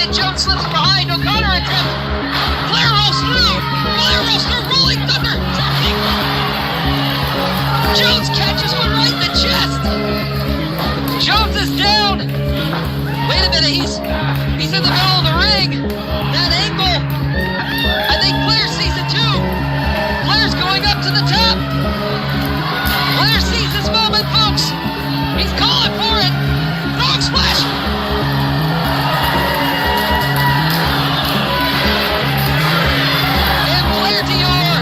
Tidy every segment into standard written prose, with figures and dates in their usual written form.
and Jones slips from behind. O'Connor attempt. Flair rolls through. Flair rolls through. Rolling Thunder. Dropping. Jones catches one right in the chest. Jones is down. Wait a minute. He's in the middle of the ring. That angle. I think Flair sees it too. Flair's going up to the top. Flair sees his moment, folks. He's calling for it. Frog splash. And Flair Dior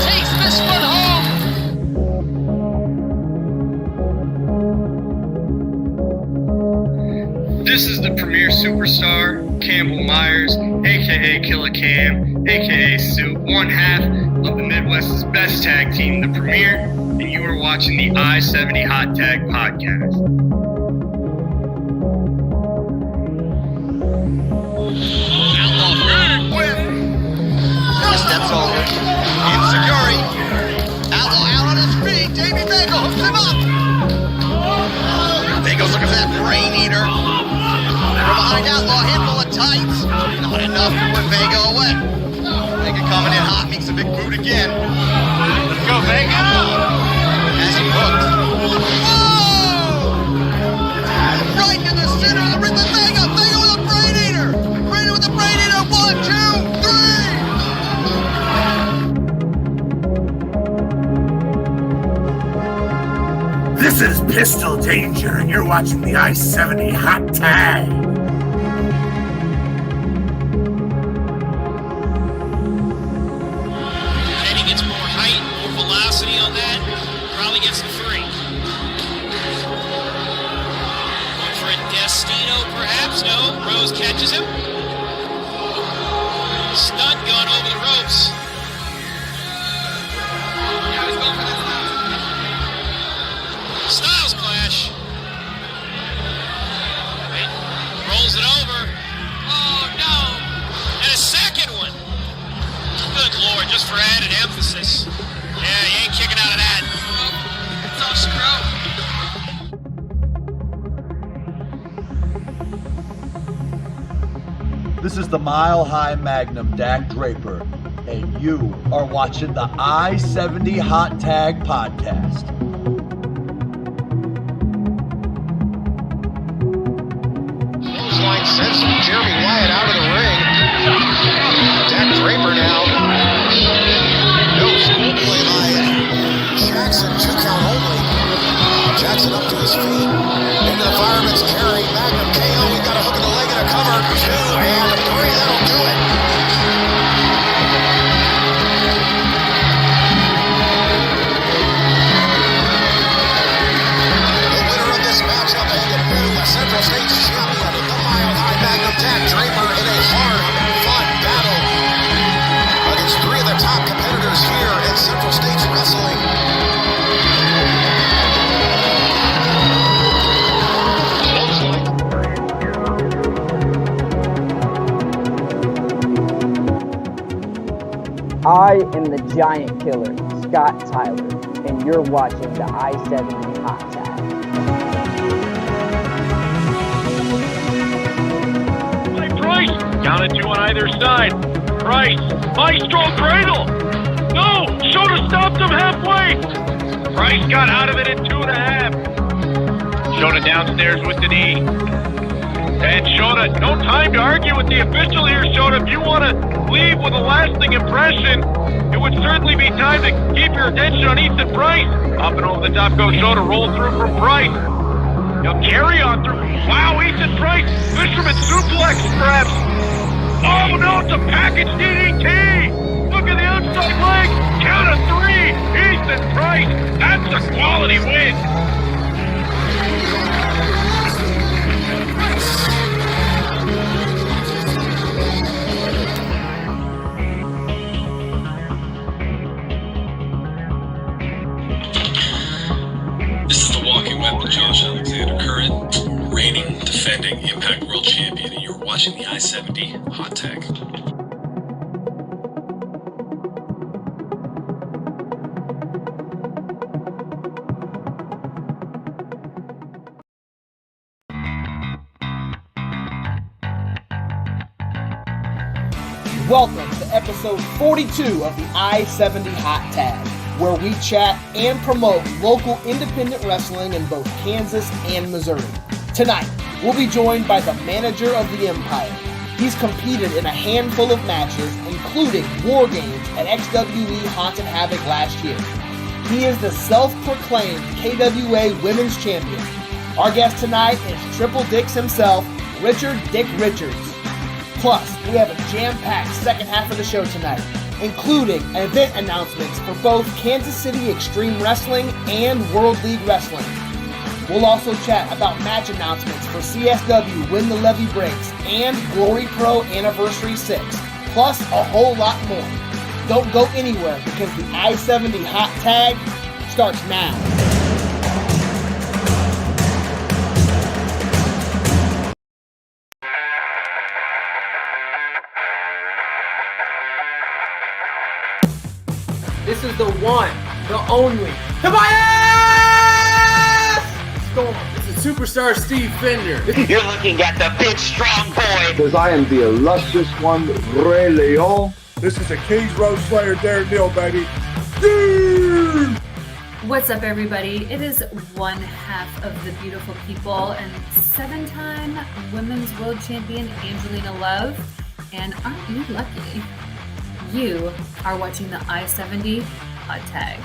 takes this one home. This is the premier superstar, Campbell Myers, aka Killer Cam, aka Soup, one half of the Midwest's best tag team, the Premier, and you are watching the I-70 Hot Tag Podcast. Outlaw with no steps over. Insecurity. Outlaw out on his feet. Davey Vega hooks him up. Vega's looking for that brain eater. From behind Outlaw, handful of tights. Not enough to put Vega away. Vega coming in hot, makes a big boot again. Let's go, Vega. As he hooked. Whoa! Right in the center of the ring with Vega. Vega with a brain eater. Brain with a brain eater. 1, 2, 3. This is Pistol Danger, and you're watching the I-70 Hot Tag. Eddie gets more height, more velocity on that. Probably gets the free. Going for a Destino, perhaps? No. Rose catches him. Stun gun over the ropes. Styles clash. Right. Rolls it over. Oh no! And a second one. Good lord, just for added emphasis. Yeah, you ain't kicking out of that. It's all scrub. This is the Mile High Magnum, Dak Draper, and you are watching the I-70 Hot Tag Podcast. Clothesline sends Jeremy Wyatt out of the ring. Dak Draper now. No school play by Jackson, 2 count only. Jackson up to his feet. Into the fireman's carry. Magnum KO. We got a hook in the leg and a cover. 2 and a 3. That'll do it. The winner of this matchup and the new Central States champion, the Mile High Magnum Dak Draper, in a hard, fun battle against 3 of the top competitors here in Central States Wrestling. I am the Giant Killer, Scott Tyler, and you're watching the I-70 Hot Tag. Price, down and 2 on either side. Price, Maestro Cradle. No, Shota stopped him halfway. Price got out of it in 2.5. Shota downstairs with the knee. And Shota, no time to argue with the official here, Shota. If you want to leave with a lasting impression, it would certainly be time to keep your attention on Ethan Price. Up and over the top goes Shota, roll through from Price. He'll carry on through. Wow, Ethan Price, fisherman suplex perhaps. Oh no, it's a package DDT. Look at the outside leg. Count of 3. Ethan Price, that's a quality win. This is the walking weapon, Josh Alexander, current reigning, defending Impact World Champion, and you're watching the I-70 Hot Tag. Welcome to episode 42 of the I-70 Hot Tag, where we chat and promote local independent wrestling in both Kansas and Missouri. Tonight, we'll be joined by the manager of the Empire. He's competed in a handful of matches, including War Games at XWE Haunted Havoc last year. He is the self-proclaimed KWA Women's Champion. Our guest tonight is Triple Dix himself, Richard Dick Richards. Plus, we have a jam-packed second half of the show tonight, including event announcements for both Kansas City Extreme Wrestling and World League Wrestling. We'll also chat about match announcements for CSW Win the Levy Breaks and Glory Pro Anniversary 6, plus a whole lot more. Don't go anywhere because the I-70 Hot Tag starts now. This is the one, the only, Tobias Storm. This is Superstar Steve Fender. You're looking at the big strong boy. Because I am the illustrious one, Ray Leon. This is a Kings Road Slayer, Derek Neal, baby. What's up, everybody? It is one half of the beautiful people and 7-time Women's World Champion Angelina Love. And aren't you lucky? You are watching the I-70 Hot Tag.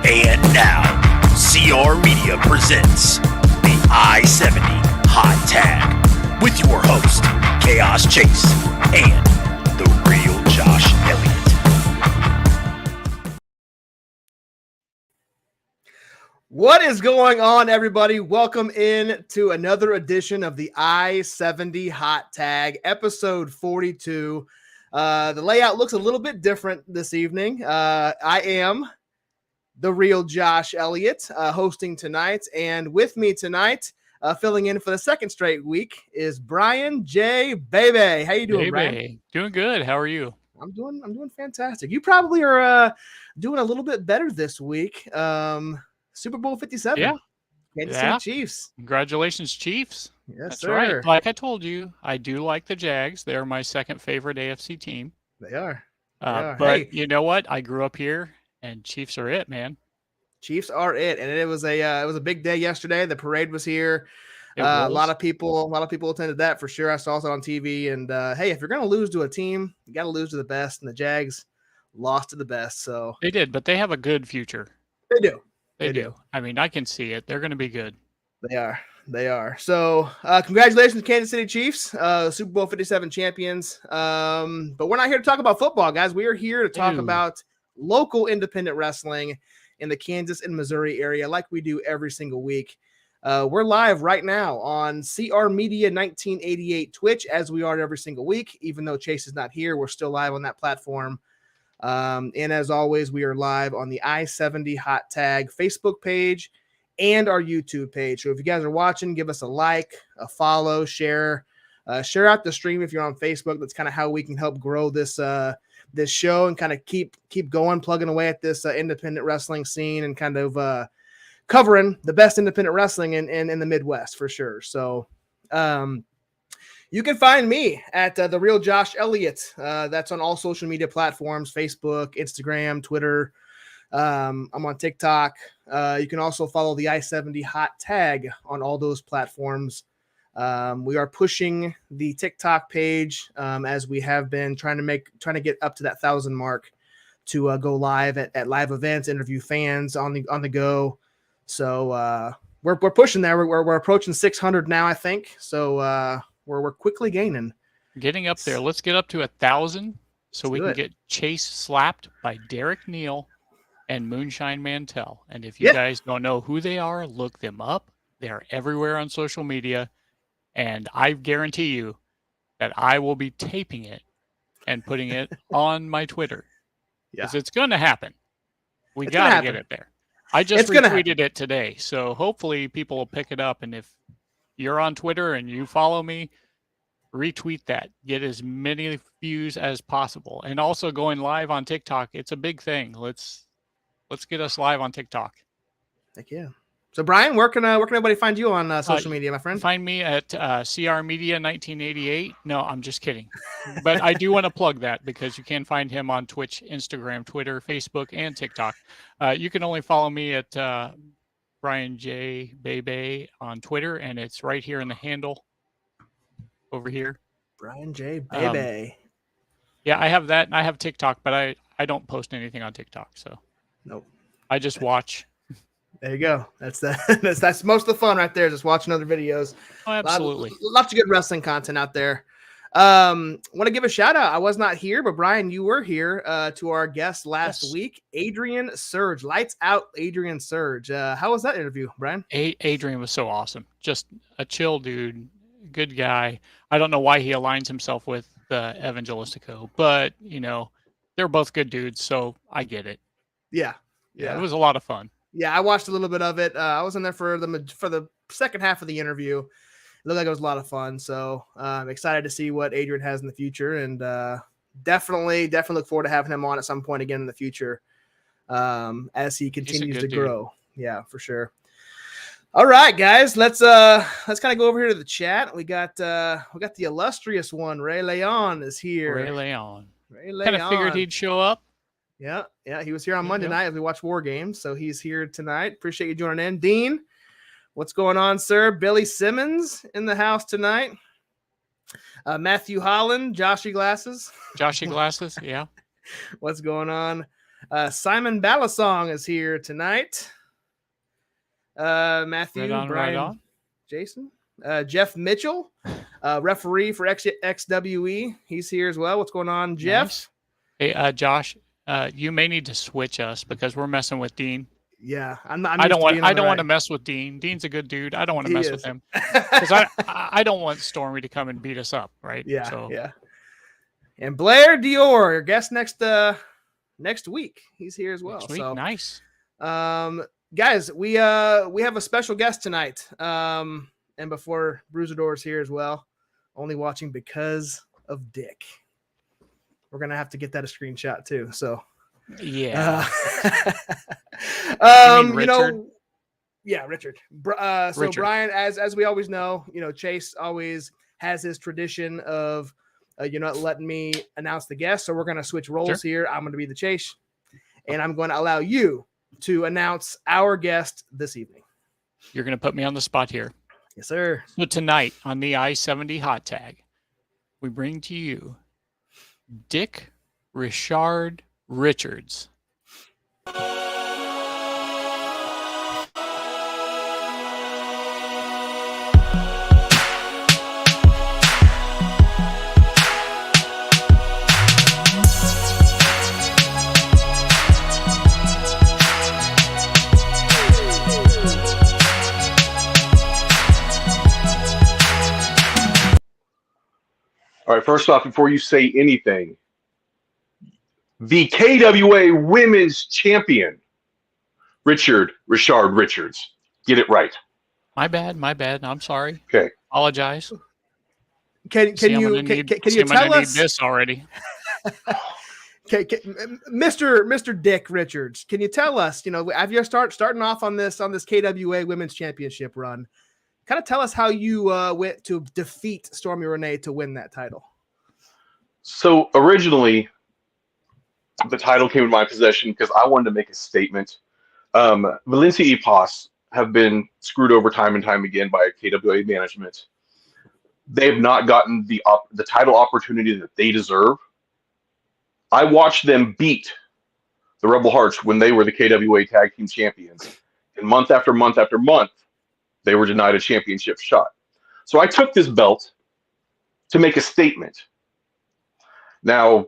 And now, CR Media presents the I-70 Hot Tag with your host, Chaos Chase, and the real Josh Elliott. What is going on, everybody? Welcome in to another edition of the I-70 Hot Tag, episode 42. The layout looks a little bit different this evening. I am the real Josh Elliott, hosting tonight, and with me tonight, filling in for the second straight week, is Bryan J. Baby. How you doing, Bryan? Doing good. How are you? I'm doing fantastic. You probably are doing a little bit better this week. Super Bowl 57. Yeah. Kansas City Chiefs. Congratulations, Chiefs. Yes, That's sir. Right. Like I told you, I do like the Jags. They're my second favorite AFC team. They are. But hey, you know what? I grew up here, and Chiefs are it, man. Chiefs are it, and it was a big day yesterday. The parade was here. A lot of people attended that for sure. I saw it on TV. And hey, if you're gonna lose to a team, you got to lose to the best. And the Jags lost to the best. So They did, but they have a good future. they do. They do. I mean, I can see it. They're going to be good. They are. So congratulations, Kansas City Chiefs, Super Bowl 57 champions. But we're not here to talk about football, guys. We are here to talk about local independent wrestling in the Kansas and Missouri area, like we do every single week. We're live right now on CR Media 1988 Twitch, as we are every single week. Even though Chase is not here, we're still live on that platform. And as always, we are live on the I-70 Hot Tag Facebook page and our YouTube page. So if you guys are watching, give us a like, a follow, share out the stream if you're on Facebook. That's kind of how we can help grow this show and kind of keep going, plugging away at this independent wrestling scene and kind of covering the best independent wrestling in the Midwest for sure. So you can find me at the real Josh Elliott. That's on all social media platforms: Facebook, Instagram, Twitter. I'm on TikTok. You can also follow the I-70 Hot Tag on all those platforms. We are pushing the TikTok page as we have been trying to get up to that 1,000 mark to go live at live events, interview fans on the go. So we're pushing there. We're approaching 600 now, I think. So we're quickly getting up there. Let's get up to 1,000 so we can it. get Chase slapped by Derek Neal and Moonshine Mantell. And if you guys don't know who they are, look them up. They are everywhere on social media. And I guarantee you that I will be taping it and putting it on my Twitter. Because it's going to happen. We got to get it there. I just retweeted it today. So hopefully people will pick it up. And if you're on Twitter and you follow me, retweet that. Get as many views as possible. And also going live on TikTok. It's a big thing. Let's get us live on TikTok. Heck yeah. So Bryan, where can everybody find you on social media, my friend? Find me at CR Media 1988. No, I'm just kidding. But I do want to plug that because you can find him on Twitch, Instagram, Twitter, Facebook, and TikTok. You can only follow me at Bryan J. Bebe on Twitter, and it's right here in the handle over here. Bryan J. Bebe. Yeah, I have that, and I have TikTok, but I don't post anything on TikTok, so nope. I just watch. There you go. That's most of the fun right there, just watching other videos. Oh, absolutely. Lots of good wrestling content out there. Want to give a shout out. I was not here, but Bryan, you were here to our guest last week, Adrian Surge. Lights out, Adrian Surge. How was that interview, Bryan? Adrian was so awesome. Just a chill dude, good guy. I don't know why he aligns himself with Evangelistico, but they're both good dudes, so I get it. Yeah. It was a lot of fun. Yeah, I watched a little bit of it. I was in there for the second half of the interview. It looked like it was a lot of fun. So I'm excited to see what Adrian has in the future, and definitely look forward to having him on at some point again in the future as he continues to grow. Yeah, for sure. All right, guys, let's kind of go over here to the chat. We got the illustrious one, Ray Leon is here. Ray Leon. Kind of figured he'd show up. Yeah, he was here on Monday night as we watched War Games, so he's here tonight. Appreciate you joining in. Dean, what's going on, sir? Billy Simmons in the house tonight. Matthew Holland, Joshy Glasses. Yeah. What's going on? Simon Balasong is here tonight. Matthew, Bryan, right on. Jason. Jeff Mitchell, referee for XWE. He's here as well. What's going on, Jeff? Nice. Hey, Josh. You may need to switch us because we're messing with Dean. Yeah, I don't want to mess with Dean. Dean's a good dude. I don't want to mess with him because I don't want Stormy to come and beat us up, right? Yeah. And Blair Dior, your guest next week. He's here as well. Next week? So nice. Guys, we have a special guest tonight. And before Bruisador's here as well, only watching because of Dick. We're going to have to get that a screenshot too. So, yeah. Richard? Richard. So Richard. Bryan, as we always know, Chase always has his tradition of, letting me announce the guest. So we're going to switch roles here. I'm going to be the Chase, and I'm going to allow you to announce our guest this evening. You're going to put me on the spot here. Yes, sir. So tonight on the I-70 Hot Tag, we bring to you Dick Richard Richards. All right, first off, before you say anything, the KWA Women's Champion, Richard Richards. Get it right. My bad. I'm sorry. Okay. Apologize. Can you tell us this already? Mr. Dick Richards, can you tell us, after you starting off on this KWA Women's Championship run, kind of tell us how you went to defeat Stormy Renee to win that title? So originally, the title came in my possession because I wanted to make a statement. Valencia Epos have been screwed over time and time again by KWA management. They have not gotten the title opportunity that they deserve. I watched them beat the Rebel Hearts when they were the KWA Tag Team Champions. And month after month after month, they were denied a championship shot. So I took this belt to make a statement. Now,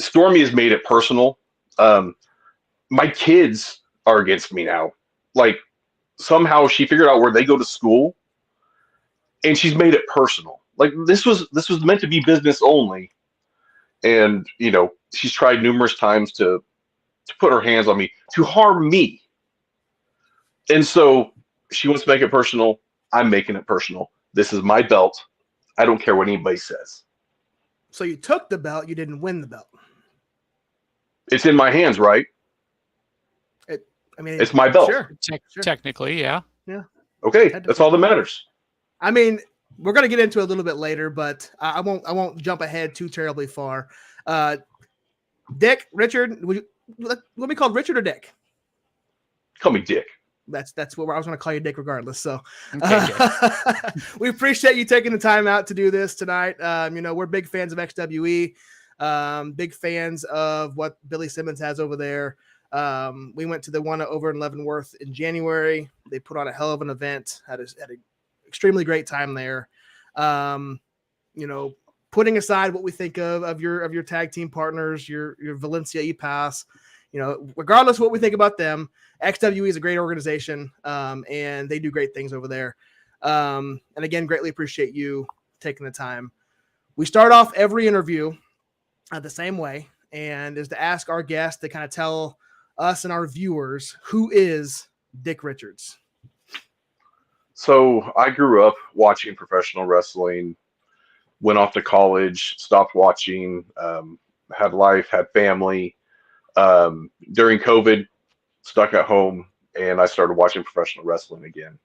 Stormy has made it personal. My kids are against me now. Like, somehow she figured out where they go to school, and she's made it personal. Like, this was meant to be business only. And, she's tried numerous times to put her hands on me, to harm me. And so she wants to make it personal. I'm making it personal. This is my belt. I don't care what anybody says. So you took the belt, you didn't win the belt. It's in my hands, right? I mean, it's my belt. Sure. Technically, yeah. Yeah. Okay, that's all that matters. I mean, we're gonna get into it a little bit later, but I won't jump ahead too terribly far. Dick, Richard, let me call Richard or Dick? Call me Dick. That's what I was going to call you Dick regardless. So Okay, we appreciate you taking the time out to do this tonight. We're big fans of XWE, big fans of what Billy Simmons has over there. We went to the one over in Leavenworth in January. They put on a hell of an event, had an extremely great time there. Putting aside what we think of your tag team partners, your Valencia E-Pass, regardless of what we think about them, XWE is a great organization, and they do great things over there. And again, greatly appreciate you taking the time. We start off every interview the same way, and is to ask our guest to kind of tell us and our viewers who is Dick Richards. So I grew up watching professional wrestling, went off to college, stopped watching, had life, had family. During COVID, stuck at home, and I started watching professional wrestling again.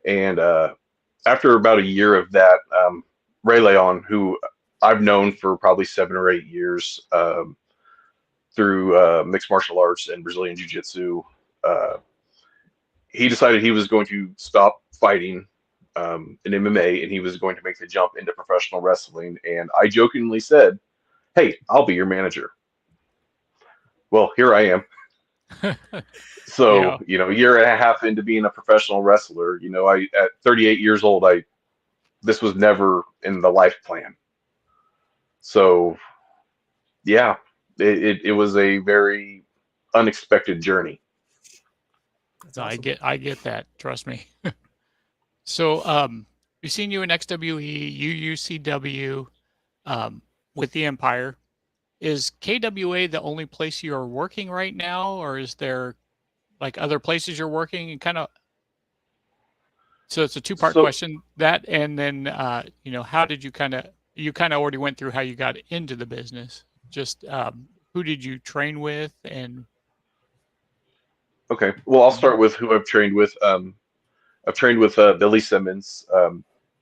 And after about a year of that, Ray Leon, who I've known for probably 7 or 8 years through mixed martial arts and Brazilian Jiu-Jitsu, he decided he was going to stop fighting in MMA, and he was going to make the jump into professional wrestling. And I jokingly said, "Hey, I'll be your manager." Well, here I am. So, a year and a half into being a professional wrestler, at 38 years old, this was never in the life plan. So, yeah, it was a very unexpected journey. That's awesome. I get that. Trust me. So, we've seen you in XWE, UUCW, with the Empire. Is KWA the only place you are working right now, or is there like other places you're working? And so it's a two-part question. That, and then how did you kind of already went through how you got into the business. Just who did you train with? And okay, well, I'll start with who I've trained with. I've trained with Billy Simmons.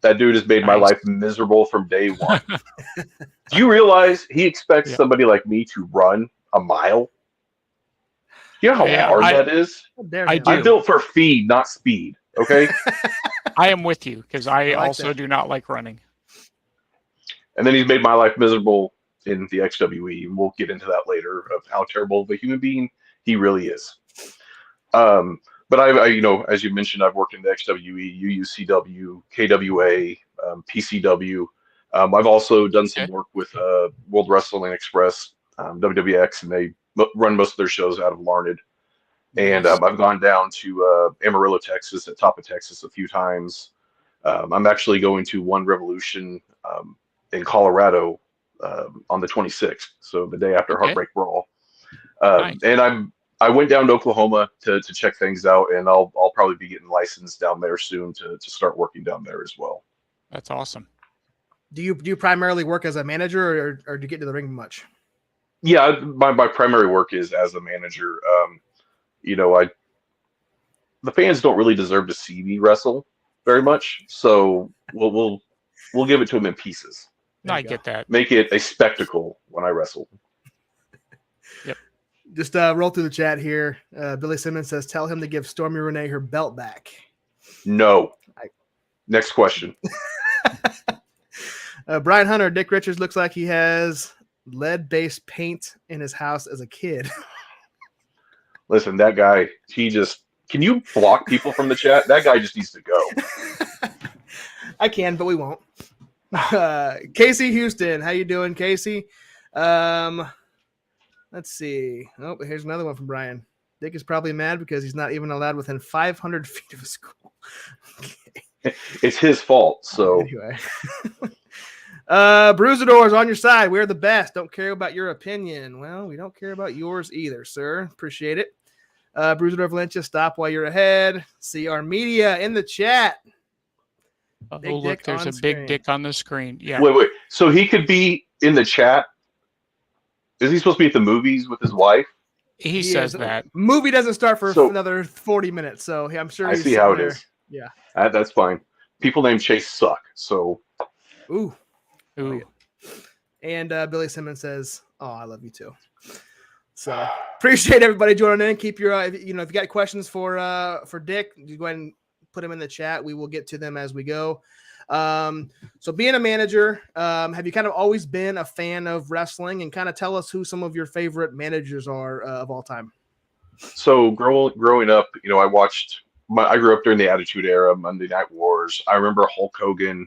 That dude has made my life miserable from day one. Do you realize he expects somebody like me to run a mile? You know how hard that is? I'm built for feed, not speed. Okay? I am with you, because I also do not like running. And then he's made my life miserable in the XWE, and we'll get into that later of how terrible of a human being he really is. But I as you mentioned, I've worked in the XWE, UUCW, KWA, PCW. I've also done some work with World Wrestling Express, WWX, and they run most of their shows out of Larned. And I've gone down to Amarillo, Texas, at Top of Texas a few times. I'm actually going to One Revolution in Colorado on the 26th, so the day after Heartbreak Brawl. And I went down to Oklahoma to check things out, and I'll probably be getting licensed down there soon to start working down there as well. That's awesome. Do you primarily work as a manager, or do you get to the ring much? Yeah, my primary work is as a manager. The fans don't really deserve to see me wrestle very much, so we'll give it to them in pieces. No, I get that. Make it a spectacle when I wrestle. Yep. Just roll through the chat here. Billy Simmons says, "Tell him to give Stormy Renee her belt back." No. Next question. Brian Hunter, Dick Richards looks like he has lead-based paint in his house as a kid. Listen, that guy, can you block people from the chat? That guy just needs to go. I can, but we won't. Casey Houston, how you doing, Casey? Let's see. Oh, here's another one from Brian. Dick is probably mad because he's not even allowed within 500 feet of a school. Okay. It's his fault, so. Anyway. Bruisador is on your side. We're the best. Don't care about your opinion. Well, we don't care about yours either, sir. Appreciate it. Bruisador Valencia, stop while you're ahead. CR Media in the chat. Oh, look, there's a big dick on the screen. Yeah. Wait. So he could be in the chat? Is he supposed to be at the movies with his wife? He says that. Movie doesn't start for another 40 minutes, so I'm sure I he's see how it there. is. Yeah. That's fine. People named Chase suck, so. Ooh. Ooh. And Billy Simmons says, "Oh, I love you too." So appreciate everybody joining in. Keep your, if you got questions for Dick, you go ahead and put them in the chat. We will get to them as we go. So being a manager, have you kind of always been a fan of wrestling, and kind of tell us who some of your favorite managers are of all time? So growing up, I grew up during the Attitude Era, Monday Night Wars. I remember Hulk Hogan,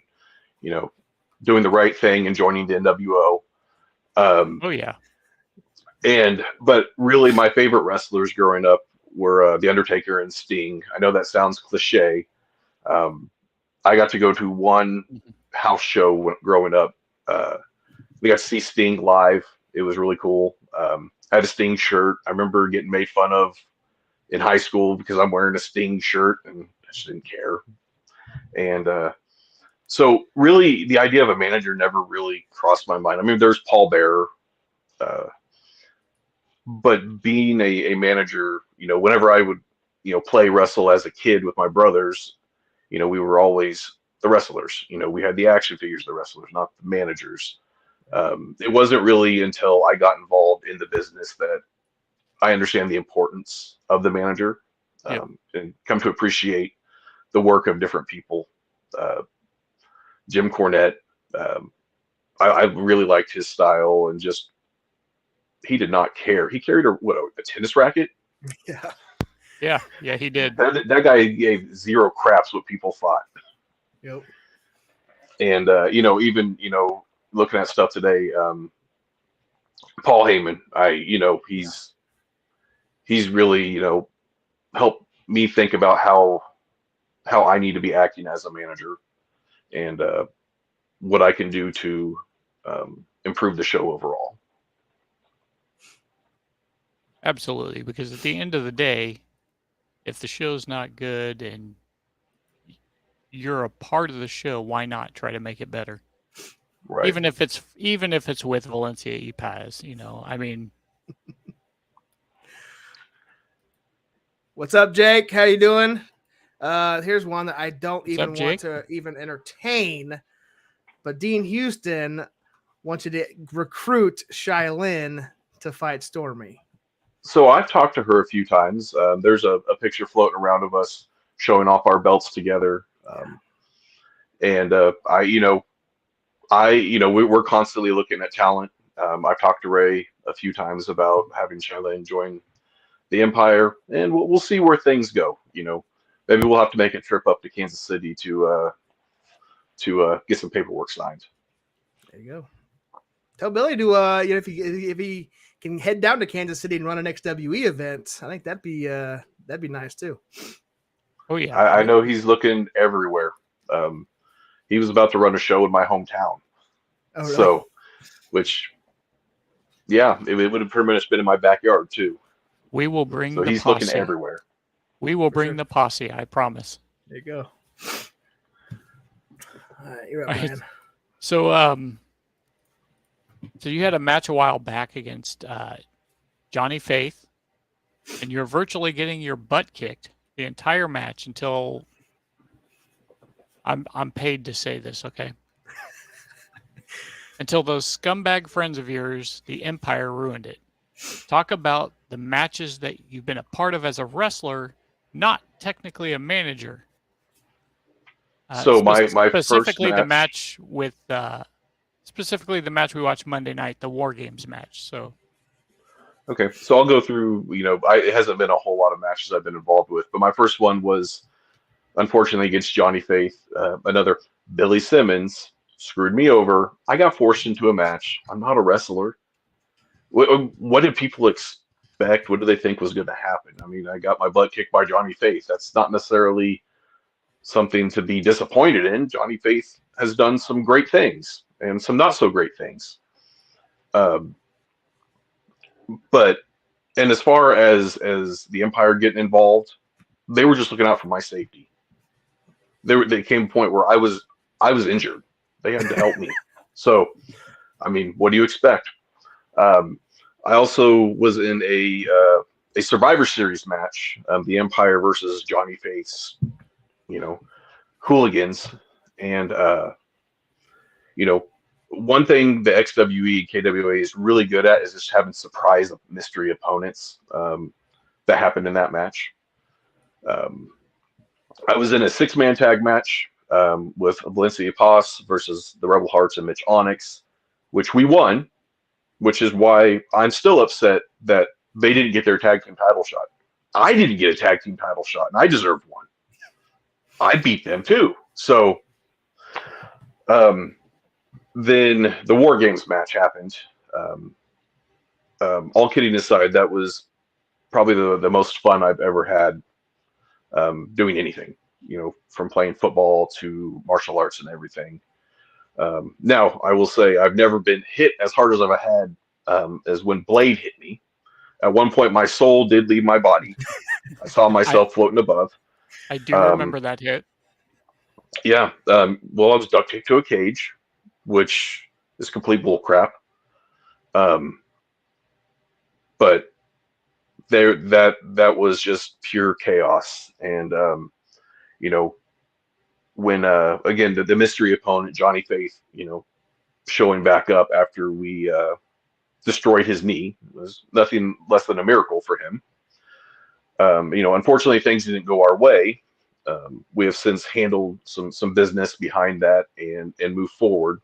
doing the right thing and joining the NWO. Oh yeah. But really my favorite wrestlers growing up were The Undertaker and Sting. I know that sounds cliche. I got to go to one house show growing up. We got to see Sting live. It was really cool. I had a Sting shirt. I remember getting made fun of in high school because I'm wearing a Sting shirt, and I just didn't care. And so really the idea of a manager never really crossed my mind. I mean, there's Paul Bearer, but being a manager, whenever I would, play wrestle as a kid with my brothers, we were always the wrestlers. We had the action figures, the wrestlers, not the managers. It wasn't really until I got involved in the business that I understand the importance of the manager, and come to appreciate the work of different people. Jim Cornette, I really liked his style, and just he did not care. He carried a tennis racket. Yeah, he did. That guy gave zero craps what people thought. Yep. And even looking at stuff today, Paul Heyman, he's really helped me think about how I need to be acting as a manager, and what I can do to improve the show overall. Absolutely, because at the end of the day, if the show's not good and you're a part of the show, why not try to make it better? Right. Even if it's with Valencia y Paz, I mean. What's up, Jake? How you doing? Here's one that I don't even want Jake? to even entertain, but Dean Houston wants you to recruit Shailene to fight Stormy. So I've talked to her a few times. There's a picture floating around of us showing off our belts together. We're constantly looking at talent. I've talked to Ray a few times about having Shailene join the Empire, and we'll see where things go. Maybe we'll have to make a trip up to Kansas City to get some paperwork signed. There you go. Tell Billy to if he can head down to Kansas City and run an XWE event, I think that'd be nice too. Oh yeah, I know he's looking everywhere. He was about to run a show in my hometown. Oh, really? So, it would have pretty much been in my backyard too. We will bring. So he's looking everywhere. We will bring the posse. I promise. There you go. All right, you're up, man. So, so you had a match a while back against Johnny Faith, and you're virtually getting your butt kicked the entire match until I'm paid to say this, okay? Until those scumbag friends of yours, the Empire, ruined it. Talk about the matches that you've been a part of as a wrestler, not technically a manager. So my specifically first the match with specifically the match we watched Monday night, the War Games match. So okay, so I'll go through. It hasn't been a whole lot of matches I've been involved with, but my first one was unfortunately against Johnny Faith. Another Billy Simmons screwed me over. I got forced into a match. I'm not a wrestler. What did people expect? What do they think was going to happen? I mean, I got my butt kicked by Johnny Faith. That's not necessarily something to be disappointed in. Johnny Faith has done some great things and some not so great things. But as far as the Empire getting involved, they were just looking out for my safety. They came to a point where I was injured. They had to help me. So, I mean, what do you expect? I also was in a Survivor Series match, the Empire versus Johnny Face, hooligans. And, one thing the XWE, KWA is really good at is just having surprise mystery opponents that happened in that match. I was in a 6-man tag match with Valencia Paz versus the Rebel Hearts and Mitch Onyx, which we won, which is why I'm still upset that they didn't get their tag team title shot. I didn't get a tag team title shot, and I deserved one. I beat them too. So then the War Games match happened. All kidding aside, that was probably the most fun I've ever had doing anything, from playing football to martial arts and everything. Now, I will say I've never been hit as hard as I've had as when Blade hit me. At one point, my soul did leave my body. I saw myself floating above. I do remember that hit. Yeah. Well, I was duct taped to a cage, which is complete bull crap. But that was just pure chaos. And, when, again, the mystery opponent, Johnny Faith, showing back up after we destroyed his knee was nothing less than a miracle for him. Unfortunately, things didn't go our way. We have since handled some business behind that and moved forward.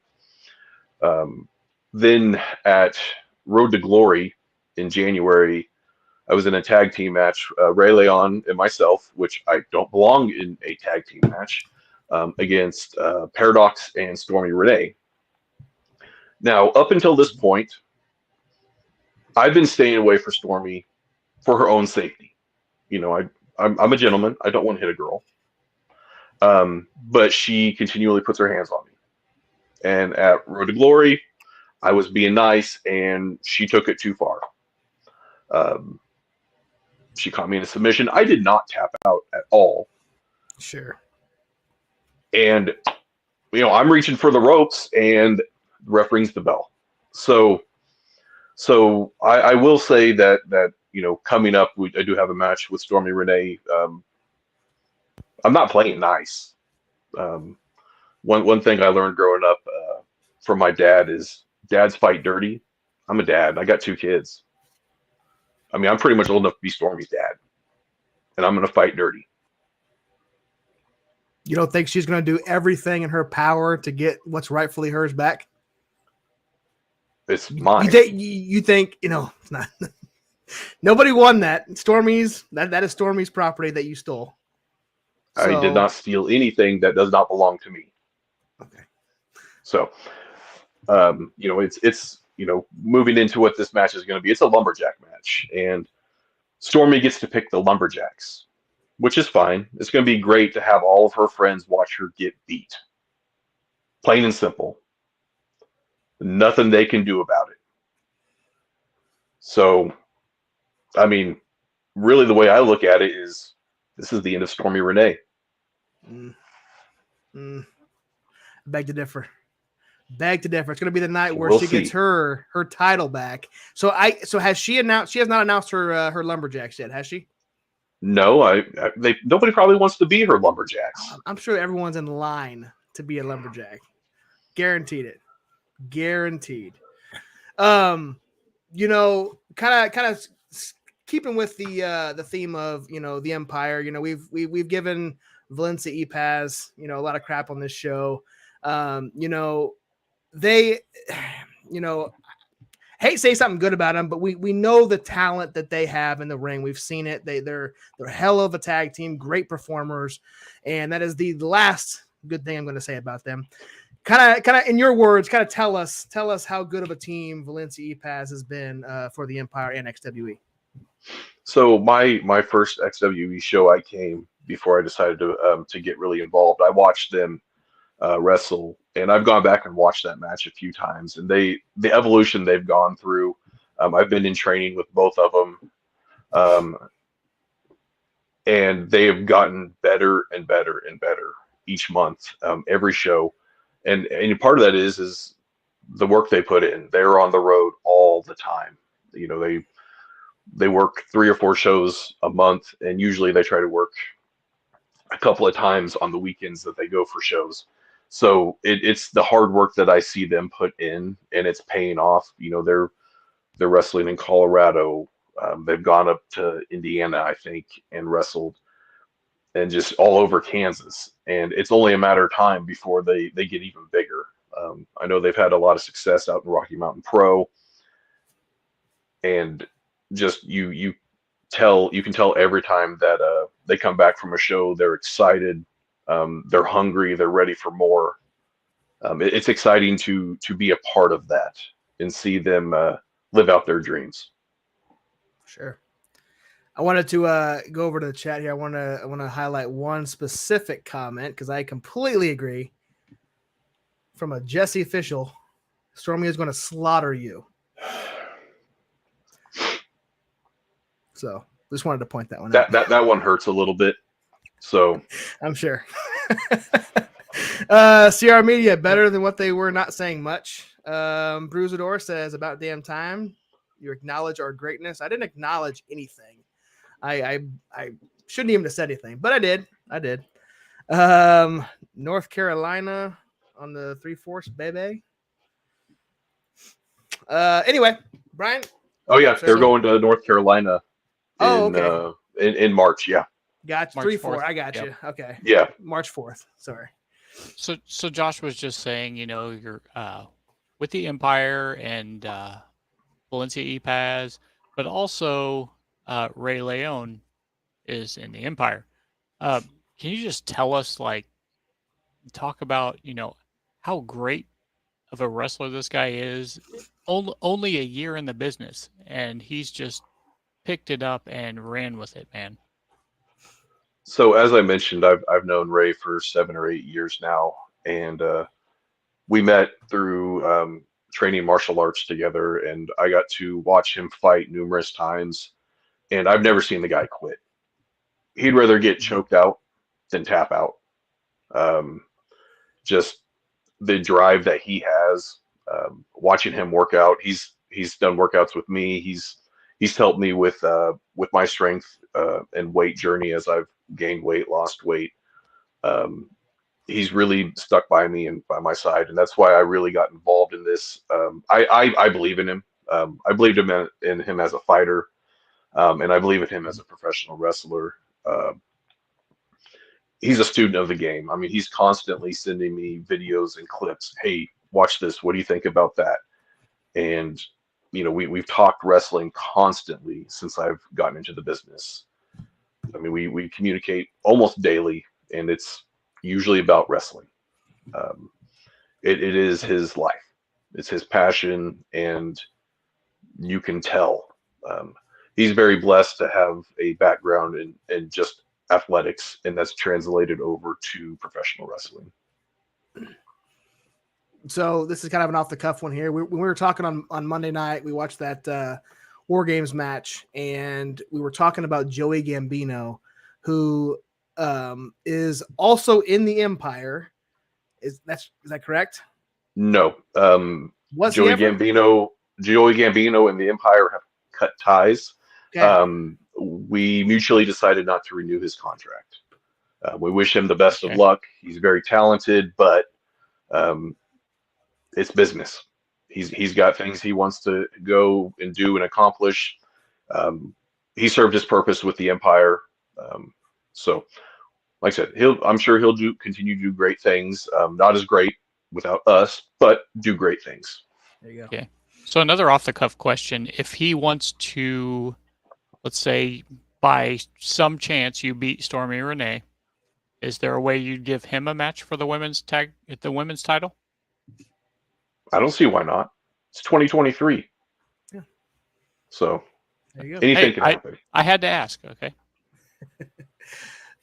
Then at Road to Glory in January, I was in a tag team match, Ray Leon and myself, which I don't belong in a tag team match, against Paradox and Stormy Renee. Now, up until this point, I've been staying away from Stormy for her own safety. I'm a gentleman. I don't want to hit a girl. But she continually puts her hands on me. And at Road to Glory, I was being nice, and she took it too far. She caught me in a submission. I did not tap out at all. Sure. And, I'm reaching for the ropes, and the ref rings the bell. So I will say that coming up, I do have a match with Stormy Renee. I'm not playing nice. One thing I learned growing up from my dad is dads fight dirty. I'm a dad. I got 2 kids. I mean, I'm pretty much old enough to be Stormy's dad, and I'm going to fight dirty. You don't think she's going to do everything in her power to get what's rightfully hers back? It's mine. You think it's not. Nobody won that. Stormy's that is Stormy's property that you stole. So, I did not steal anything that does not belong to me. Okay. So, it's moving into what this match is going to be. It's a lumberjack match, and Stormy gets to pick the lumberjacks, which is fine. It's going to be great to have all of her friends watch her get beat. Plain and simple. Nothing they can do about it. So, I mean, really the way I look at it is this is the end of Stormy Renee. Beg to differ. It's going to be the night where she gets her title back. So has she announced? She has not announced her lumberjacks yet, has she? No, nobody probably wants to be her lumberjacks. I'm sure everyone's in line to be a lumberjack. Guaranteed it. Guaranteed. Kind of keeping with the theme of the Empire. We've given Valencia Paz a lot of crap on this show. They hate to say something good about them, but we know the talent that they have in the ring. We've seen it. They're hell of a tag team, great performers, and that is the last good thing I'm going to say about them. Kind of in your words, kind of tell us how good of a team Valencia Paz has been for the Empire and XWE. So my first XWE show, I came before I decided to get really involved. I watched them wrestle, and I've gone back and watched that match a few times, and the evolution they've gone through. I've been in training with both of them, and they have gotten better and better and better each month, every show. And part of that is the work they put in. They're on the road all the time. You know, they work 3 or 4 shows a month, and usually they try to work a couple of times on the weekends that they go for shows. So it's the hard work that I see them put in, and it's paying off. You know, they're wrestling in Colorado. They've gone up to Indiana, I think, and wrestled, and just all over Kansas. And it's only a matter of time before they get even bigger. I know they've had a lot of success out in Rocky Mountain Pro, and just you can tell every time that they come back from a show, they're excited, they're hungry, they're ready for more. It's exciting to be a part of that and see them live out their dreams. Sure. I wanted to go over to the chat here. I want to highlight one specific comment because I completely agree. From a Jesse official, Stormy is going to slaughter you. So just wanted to point that one out. That one hurts a little bit. So I'm sure. CR Media, better than what they were, not saying much. Bruisador says, about damn time you acknowledge our greatness. I didn't acknowledge anything. I shouldn't even have said anything, but I did. North Carolina on the 3/4, baby. Anyway, Brian. Oh yeah, they're going to North Carolina. In March, yeah. Gotcha. 3/4. I got you. Yep. Okay. Yeah. March 4th. Sorry. So Josh was just saying, you know, you're with the Empire and Valencia E-Paz, but also Ray Leon is in the Empire. Can you just tell us, like, talk about, you know, how great of a wrestler this guy is? Only a year in the business, and he's just picked it up and ran with it, man. So as I mentioned, I've known Ray for 7 or 8 years now, and we met through training martial arts together, and I got to watch him fight numerous times, and I've never seen the guy quit. He'd rather get choked out than tap out. Just the drive that he has, watching him work out. He's done workouts with me. He's helped me with my strength and weight journey as I've gained weight, lost weight. He's really stuck by me and by my side, and that's why I really got involved in this. I believe in him. I believed in him as a fighter, and I believe in him as a professional wrestler. He's a student of the game. I mean, he's constantly sending me videos and clips. Hey, watch this. What do you think about that? And you know, we've talked wrestling constantly since I've gotten into the business. I mean, we communicate almost daily, and it's usually about wrestling. It is his life. It's his passion, and you can tell. He's very blessed to have a background in just athletics, and that's translated over to professional wrestling. So this is kind of an off the cuff one here. When we were talking on Monday night, we watched that War Games match, and we were talking about Joey Gambino, who is also in the Empire. Is that correct? No. Joey Gambino and the Empire have cut ties. Okay. We mutually decided not to renew his contract. We wish him the best of luck. He's very talented, but it's business. He's got things he wants to go and do and accomplish. He served his purpose with the Empire. So, like I said, I'm sure he'll continue to do great things. Not as great without us, but do great things. There you go. Okay. So another off the cuff question: if he wants to, let's say, by some chance you beat Stormy Renee, is there a way you'd give him a match for the women's title? I don't see why not. It's 2023. Yeah. So there you go. Anything can happen. I had to ask. Okay.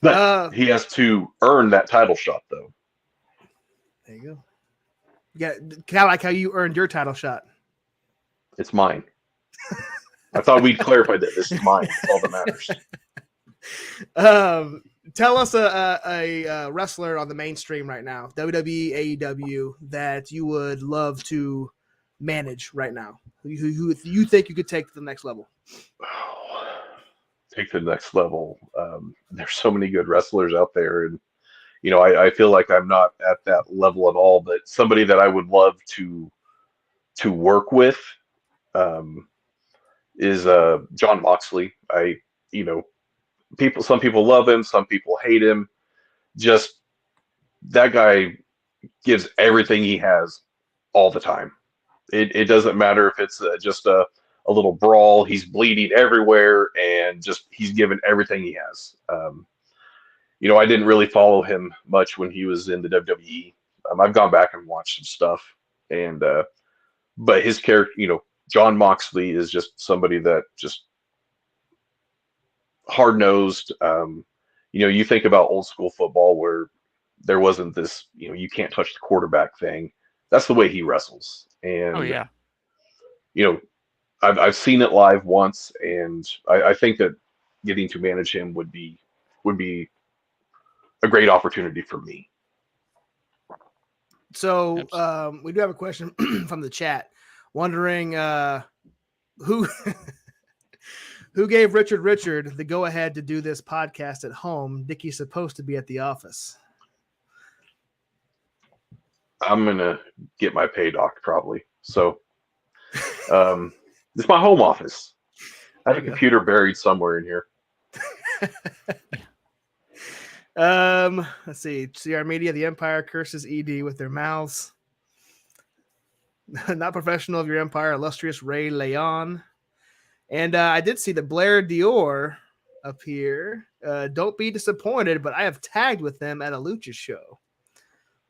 But he has to earn that title shot, though. There you go. Yeah, kind of like how you earned your title shot. It's mine. I thought we'd clarify that this is mine. That's all that matters. Tell us a wrestler on the mainstream right now, WWE, AEW, that you would love to manage right now? Who you think you could take to the next level? Take to the next level. There's so many good wrestlers out there, and I feel like I'm not at that level at all. But somebody that I would love to work with is John Moxley. Some people love him, some people hate him. Just that guy gives everything he has all the time. It doesn't matter if it's just a little brawl. He's bleeding everywhere, and he's given everything he has. I didn't really follow him much when he was in the WWE. I've gone back and watched some stuff, and but his character, John Moxley is just somebody that just hard-nosed. You think about old school football where there wasn't this, you can't touch the quarterback thing. That's the way he wrestles. And oh yeah, I've seen it live once, and I think that getting to manage him would be a great opportunity for me. So we do have a question from the chat, wondering who who gave Richard the go ahead to do this podcast at home. Dickie's supposed to be at the office. I'm gonna get my pay docked probably. So it's my home office. I have a computer buried somewhere in here. Let's see. CR Media, the Empire curses ED with their mouths. Not professional of your Empire, illustrious Ray Leon. And I did see that Blair Dior up here. Don't be disappointed, but I have tagged with them at a Lucha show.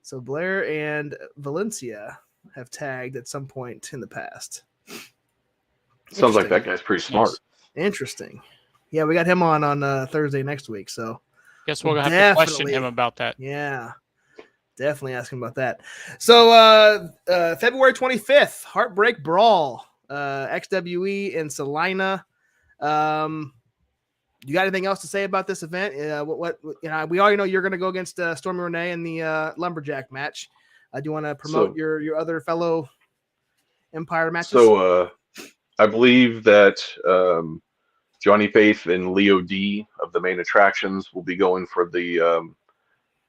So Blair and Valencia have tagged at some point in the past. Sounds like that guy's pretty smart. Interesting. Yeah, we got him on Thursday next week. So guess we'll have to question him about that. Yeah, definitely ask him about that. So February 25th, Heartbreak Brawl, XWE in Salina. You got anything else to say about this event? What we already know you're going to go against Stormy Renee in the Lumberjack match. Do you want to promote your other fellow Empire matches? So I believe that Johnny Faith and Leo D of the main attractions will be going for the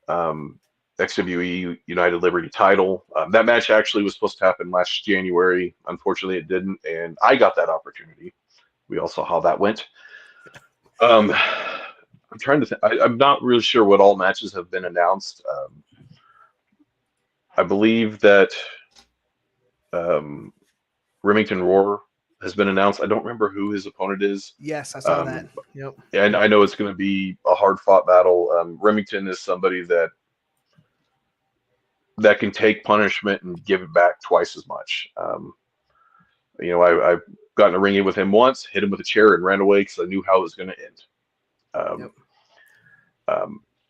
XWE United Liberty title. That match actually was supposed to happen last January. Unfortunately, it didn't, and I got that opportunity. We all saw how that went. I'm trying to think. I'm not really sure what all matches have been announced. I believe that Remington Roar has been announced. I don't remember who his opponent is. Yes, I saw that. Yep. And I know it's going to be a hard-fought battle. Remington is somebody that can take punishment and give it back twice as much. I've gotten a ring in with him once, hit him with a chair, and ran away because I knew how it was going to end.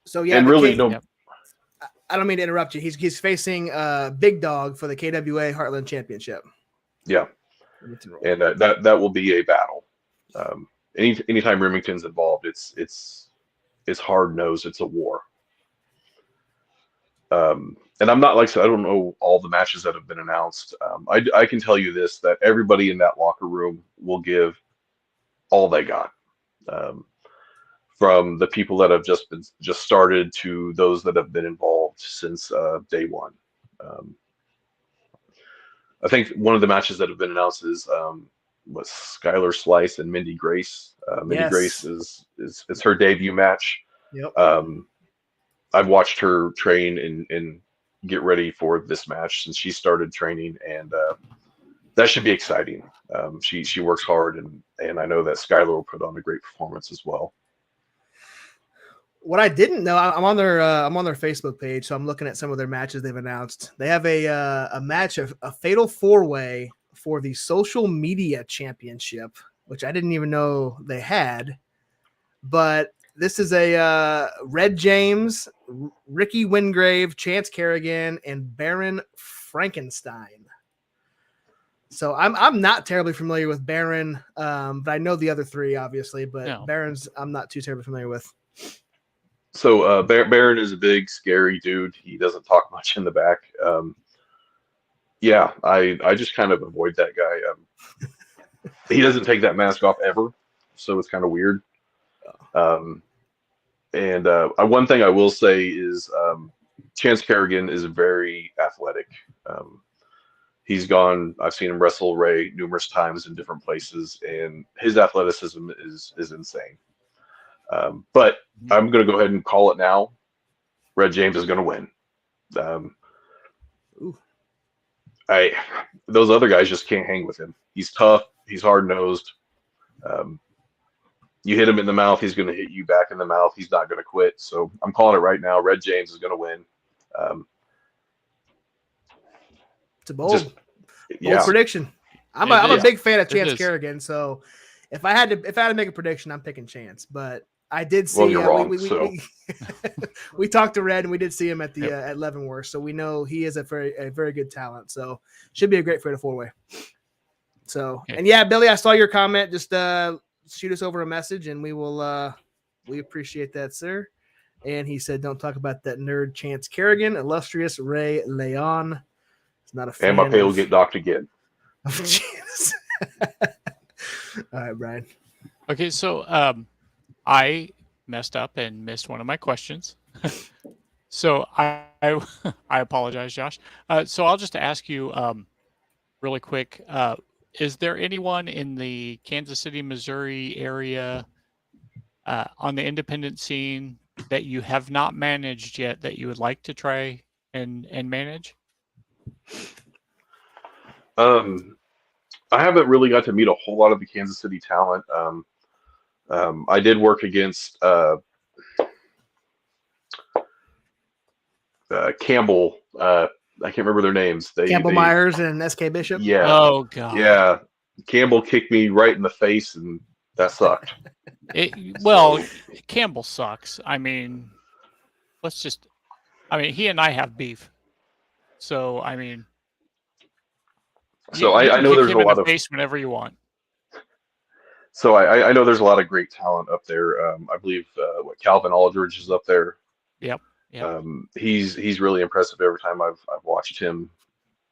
So yeah, and really, I don't mean to interrupt you. He's facing Big Dog for the KWA Heartland Championship. Yeah, and that will be a battle. Anytime Remington's involved, it's hard nosed. It's a war. And I'm not I don't know all the matches that have been announced. I can tell you this, that everybody in that locker room will give all they got. From the people that have just started to those that have been involved since day one. I think one of the matches that have been announced is Skylar Slice and Mindy Grace. Mindy Grace is her debut match. Yep. I've watched her train and get ready for this match since she started training, and that should be exciting. She works hard, and I know that Skylar will put on a great performance as well. What I didn't know, I'm on their Facebook page, so I'm looking at some of their matches they've announced. They have a match of a fatal 4-way for the social media championship, which I didn't even know they had. But this is a Red James, Ricky Wingrave, Chance Kerrigan, and Baron Frankenstein. So I'm not terribly familiar with Baron, but I know the other three, obviously. But Baron's I'm not too terribly familiar with. So Baron is a big, scary dude. He doesn't talk much in the back. Yeah, I just kind of avoid that guy. He doesn't take that mask off ever, so it's kind of weird. Um, and one thing I will say is Chance Kerrigan is very athletic. Um, I've seen him wrestle Ray numerous times in different places, and his athleticism is insane. But I'm going to go ahead and call it now. Red James is going to win. Um, those other guys just can't hang with him. He's tough. He's hard nosed. You hit him in the mouth, he's going to hit you back in the mouth. He's not going to quit. So I'm calling it right now. Red James is going to win. It's a bold prediction. I'm a big fan of Chance Kerrigan. So if I had to make a prediction, I'm picking Chance. But I did see. Well, you're wrong, we talked to Red and we did see him at the at Leavenworth, so we know he is a very good talent. So should be a great fatal 4-way. So and yeah, Billy, I saw your comment. Just shoot us over a message and we will. We appreciate that, sir. And he said, "Don't talk about that nerd Chance Kerrigan, illustrious Ray Leon. It's not a fan." And my pay will get docked again. All right, Brian. Okay, so I messed up and missed one of my questions. So I apologize, Josh. So I'll just ask you really quick. Is there anyone in the Kansas City, Missouri area on the independent scene that you have not managed yet that you would like to try and manage? I haven't really got to meet a whole lot of the Kansas City talent. I did work against Campbell. I can't remember their names. Campbell Myers and SK Bishop. Yeah. Oh God. Yeah. Campbell kicked me right in the face, and that sucked. Campbell sucks. I mean, he and I have beef. So I mean. So I know there's a lot of face whenever you want. So I know there's a lot of great talent up there. I believe Calvin Aldridge is up there. Yep. He's really impressive every time I've watched him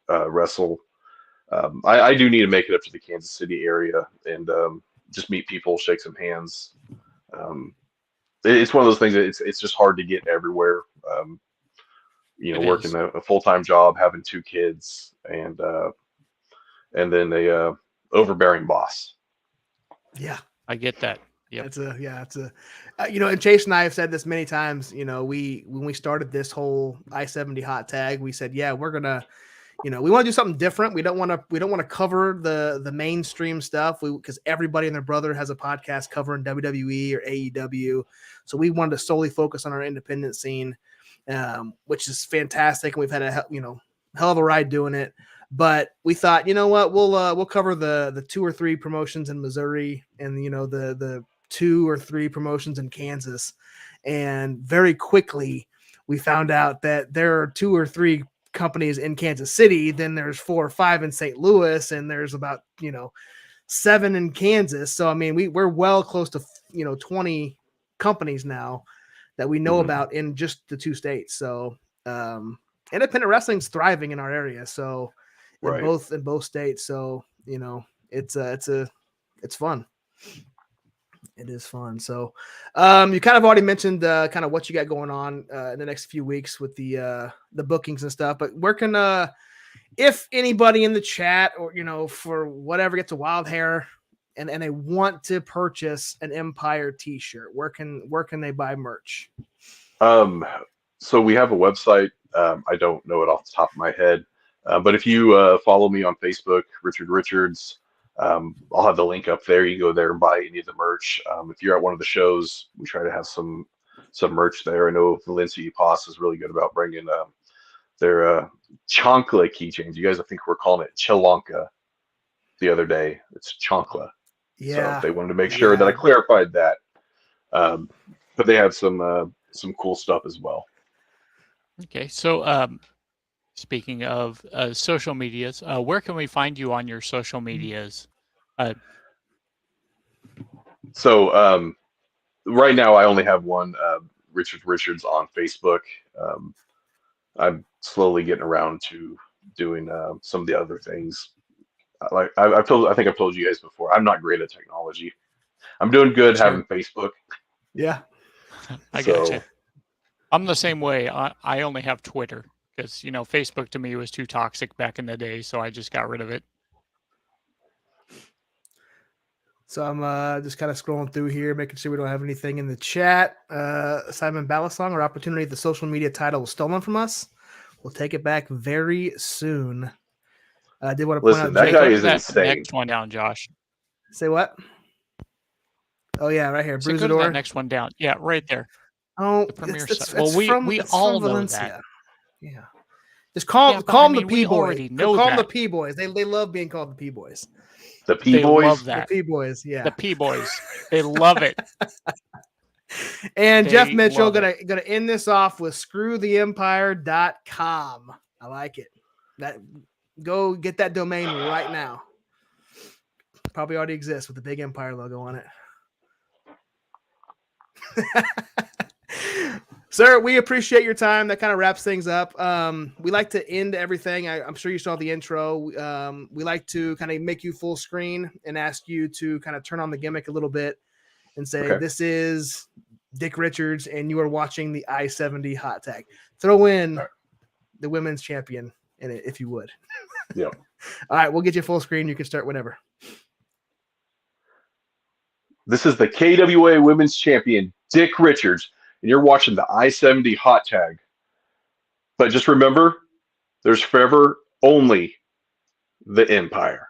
wrestle. I do need to make it up to the Kansas City area and just meet people, shake some hands. It's one of those things that it's just hard to get everywhere. Working a full-time job, having 2 kids, and then a overbearing boss. Yeah, I get that. Yeah, it's a and Chase and I have said this many times. When we started this whole I-70 hot tag, we said, yeah, we're gonna, we want to do something different. We don't want to cover the mainstream stuff because everybody and their brother has a podcast covering WWE or AEW. So we wanted to solely focus on our independent scene, which is fantastic, and we've had a hell of a ride doing it. But we thought, you know what, we'll cover the 2 or 3 promotions in Missouri and the 2 or 3 promotions in Kansas. And very quickly we found out that there are 2 or 3 companies in Kansas City, then there's 4 or 5 in St. Louis, and there's about 7 in Kansas. So I mean we're well close to 20 companies now that we know about in just the 2 states. So independent wrestling's thriving in our area. So in both states. So, it's fun. It is fun. So, you kind of already mentioned kind of what you got going on in the next few weeks with the bookings and stuff, but where can, if anybody in the chat or, for whatever gets a wild hair and they want to purchase an Empire t-shirt, where can they buy merch? So we have a website. I don't know it off the top of my head. But if you follow me on Facebook, Richard Richards, I'll have the link up there. You go there and buy any of the merch. If you're at one of the shows, we try to have some merch there. I know Valencia Epos is really good about bringing their chancla keychains. You guys, I think we're calling it Chilanka the other day. It's chancla. Yeah. So they wanted to make sure that I clarified that. But they have some cool stuff as well. Okay, so speaking of social medias, where can we find you on your social medias? So right now I only have one, Richard Richards on Facebook. I'm slowly getting around to doing some of the other things. Like I think I've told you guys before, I'm not great at technology. I'm doing good having Facebook. Yeah, I gotcha. I'm the same way. I only have Twitter because Facebook to me was too toxic back in the day, so I just got rid of it. So I'm just kind of scrolling through here, making sure we don't have anything in the chat. Simon Balasong, our opportunity, the social media title was stolen from us. We'll take it back very soon. I did want to point out that guy is insane. Next one down, Josh. Say what? Oh yeah, right here, So go to that next one down. Yeah, right there. Oh, the premier it's well, we all know that. Yeah. Just call them the P boys. Call them the that. P boys. They love being called the P boys. The P boys. Love that. The P boys. Yeah. The P boys. They love it. And Jeff Mitchell gonna end this off with screwtheempire.com. I like it. Go get that domain right now. Probably already exists with the big Empire logo on it. Sir, we appreciate your time. That kind of wraps things up. We like to end everything. I'm sure you saw the intro. We like to kind of make you full screen and ask you to kind of turn on the gimmick a little bit and say, This is Dick Richards, and you are watching the I-70 hot tag. Throw in the women's champion in it, if you would. Yeah. All right, we'll get you full screen. You can start whenever. This is the KWA Women's Champion, Dick Richards, and you're watching the I-70 hot tag. But just remember, there's forever only the Empire.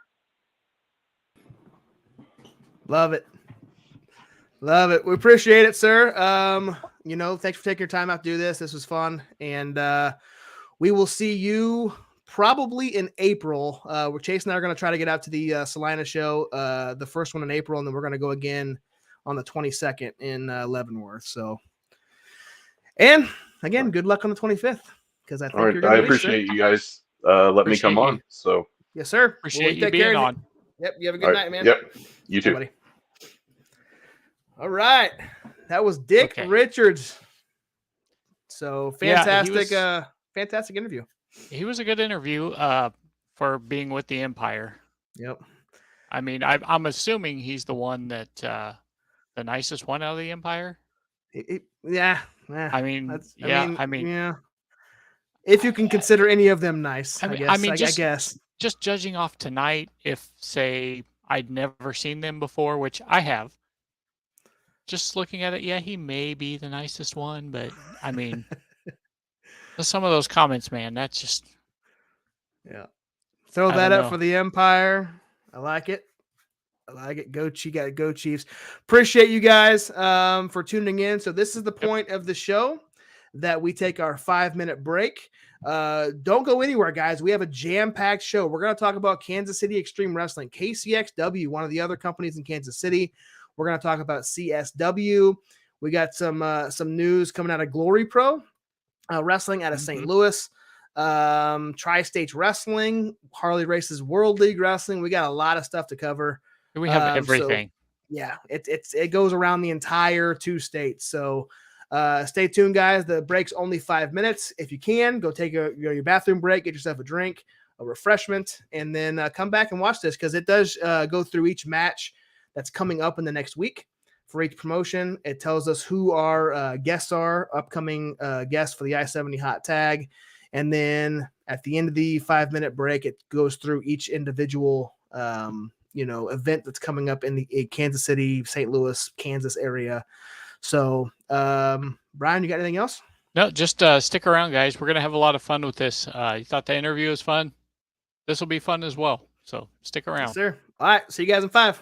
Love it. Love it. We appreciate it, sir. Thanks for taking your time out to do this. This was fun. And we will see you probably in April. Chase and I are going to try to get out to the Salina show, the first one in April, and then we're going to go again on the 22nd in Leavenworth. So, and again, good luck on the 25th, because I think you're going to appreciate you guys letting me come on. So, yes, sir. Appreciate you being on. Yep. You have a good night, man. Yep. You too. Buddy. All right. That was Dick Richards. So fantastic, fantastic interview. He was a good interview for being with the Empire. Yep. I mean, I'm assuming he's the one that the nicest one out of the Empire. Yeah. I mean, if you can consider any of them nice, I guess. Just judging off tonight, if say I'd never seen them before, which I have. Just looking at it, yeah, he may be the nicest one, but I mean, some of those comments, man, that's just. Yeah. Throw that up for the Empire. I like it. Go Chiefs. Appreciate you guys for tuning in. So this is the point of the show that we take our 5-minute break. Don't go anywhere, guys. We have a jam-packed show. We're going to talk about Kansas City Extreme Wrestling, KCXW, one of the other companies in Kansas City. We're going to talk about CSW. We got some news coming out of Glory Pro Wrestling out of St. Louis. Tri-States Wrestling, Harley Races World League Wrestling. We got a lot of stuff to cover. We have everything. It goes around the entire 2 states. So stay tuned, guys. The break's only 5 minutes. If you can, go take your bathroom break, get yourself a drink, a refreshment, and then come back and watch this, because it does go through each match that's coming up in the next week for each promotion. It tells us who our guests are, upcoming guests for the I-70 hot tag. And then at the end of the 5-minute break, it goes through each individual, event that's coming up in the Kansas City, St. Louis, Kansas area. So, Brian, you got anything else? No, just stick around, guys. We're going to have a lot of fun with this. You thought the interview was fun? This will be fun as well. So stick around. Yes, sir. All right. See you guys in 5.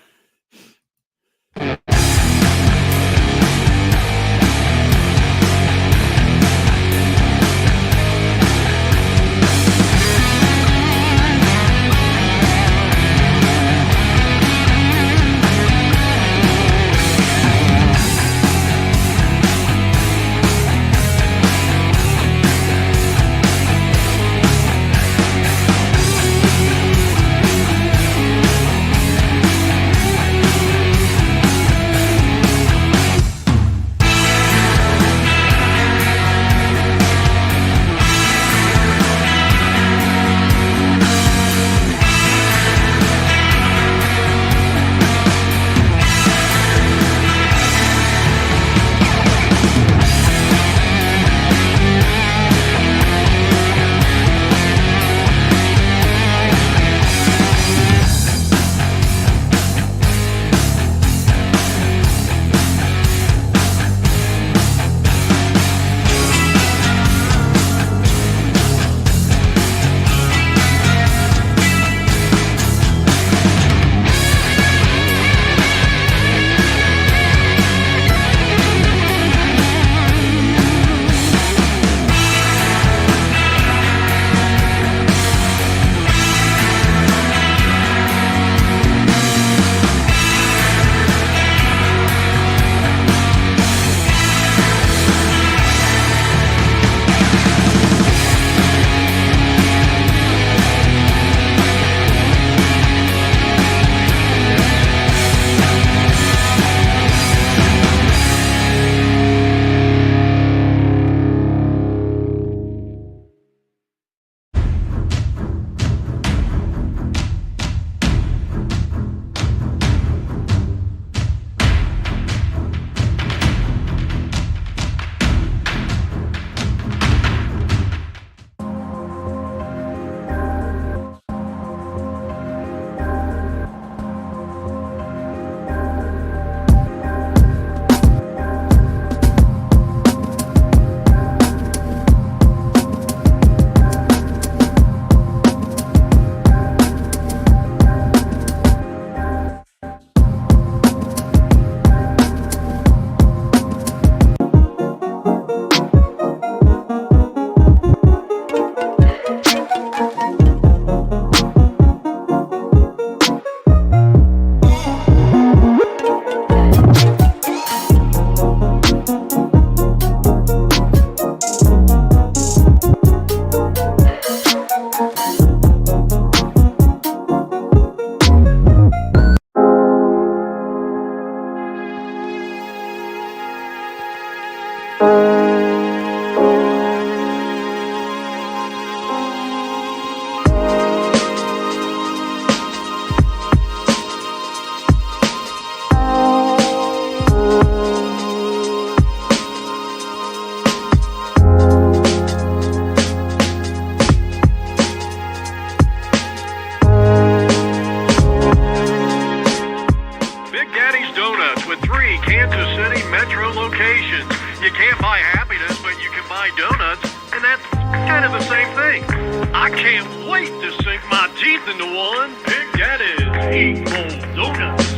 Can't wait to sink my teeth into one. Pick that is Eat More Donuts.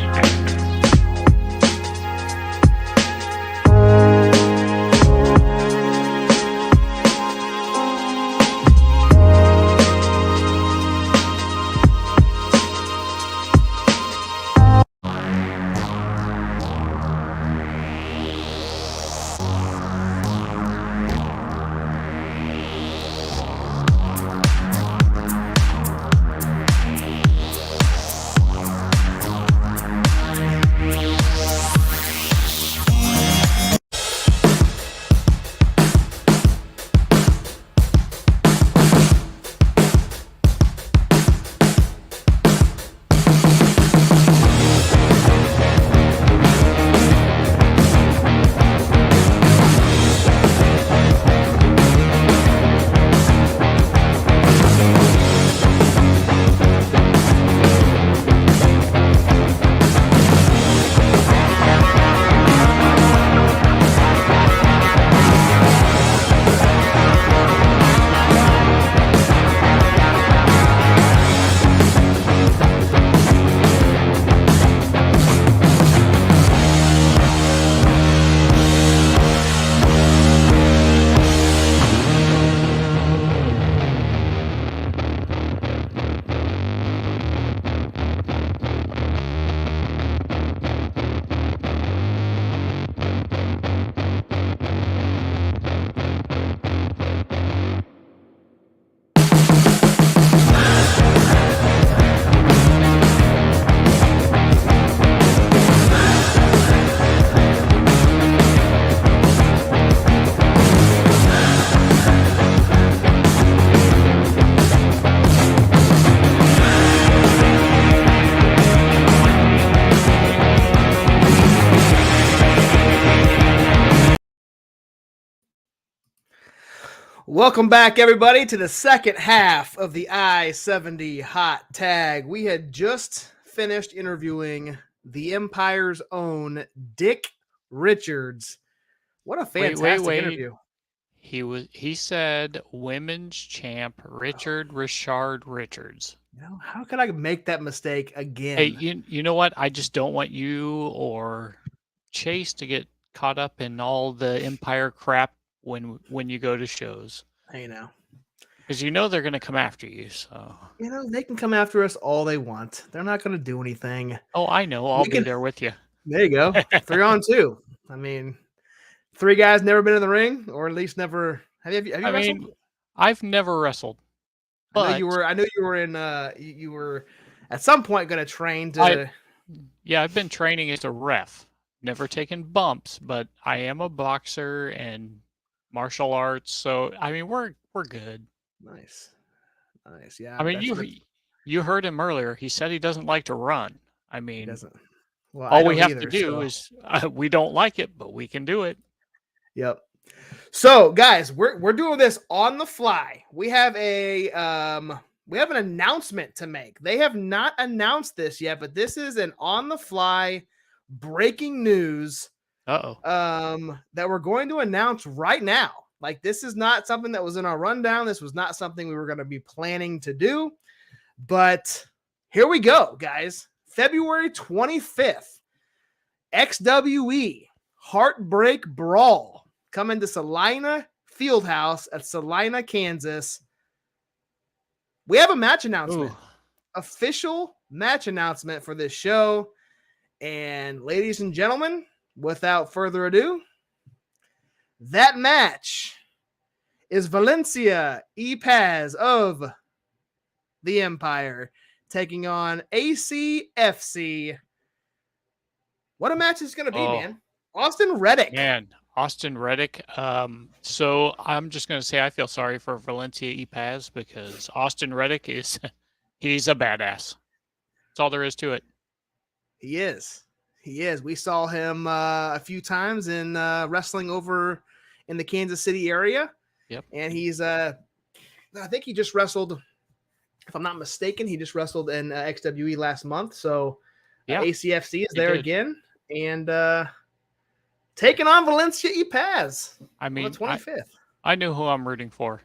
Welcome back, everybody, to the second half of the I-70 Hot Tag. We had just finished interviewing the Empire's own Dick Richards. What a fantastic interview. He said women's champ Richard Richards. You know, how could I make that mistake again? Hey, you know what? I just don't want you or Chase to get caught up in all the Empire crap when you go to shows. Hey, now. Because you know they're going to come after you, so. You know, they can come after us all they want. They're not going to do anything. Oh, I know. I'll be there with you. There you go. 3-on-2. I mean, 3 guys never been in the ring, or at least never. Have you wrestled? Mean, I've never wrestled. But I know you were in. You were at some point going to train to. Yeah, I've been training as a ref. Never taken bumps, but I am a boxer and martial arts. So I mean, we're good. Nice. Yeah. I mean, you heard him earlier. He said he doesn't like to run. I mean, he doesn't. Well, all we have to do is we don't like it, but we can do it. Yep. So, guys, we're doing this on the fly. We have an announcement to make. They have not announced this yet, but this is an on the fly breaking news. That we're going to announce right now. Like, this is not something that was in our rundown. This was not something we were going to be planning to do. But here we go, guys. February 25th, XWE Heartbreak Brawl coming to Salina Fieldhouse at Salina, Kansas. We have a match announcement. Official match announcement for this show. And ladies and gentlemen, without further ado, that match is Valencia Epaz of the Empire taking on ACFC. What a match is going to be, man. Austin Reddick. Man, Austin Reddick. So I'm just going to say I feel sorry for Valencia Epaz because Austin Reddick he's a badass. That's all there is to it. He is. We saw him a few times in wrestling over in the Kansas City area. Yep. And he's I think he just wrestled, if I'm not mistaken, he just wrestled in XWE last month. So ACFC is there again and taking on Valencia Epaz. I mean, on the 25th. I know who I'm rooting for.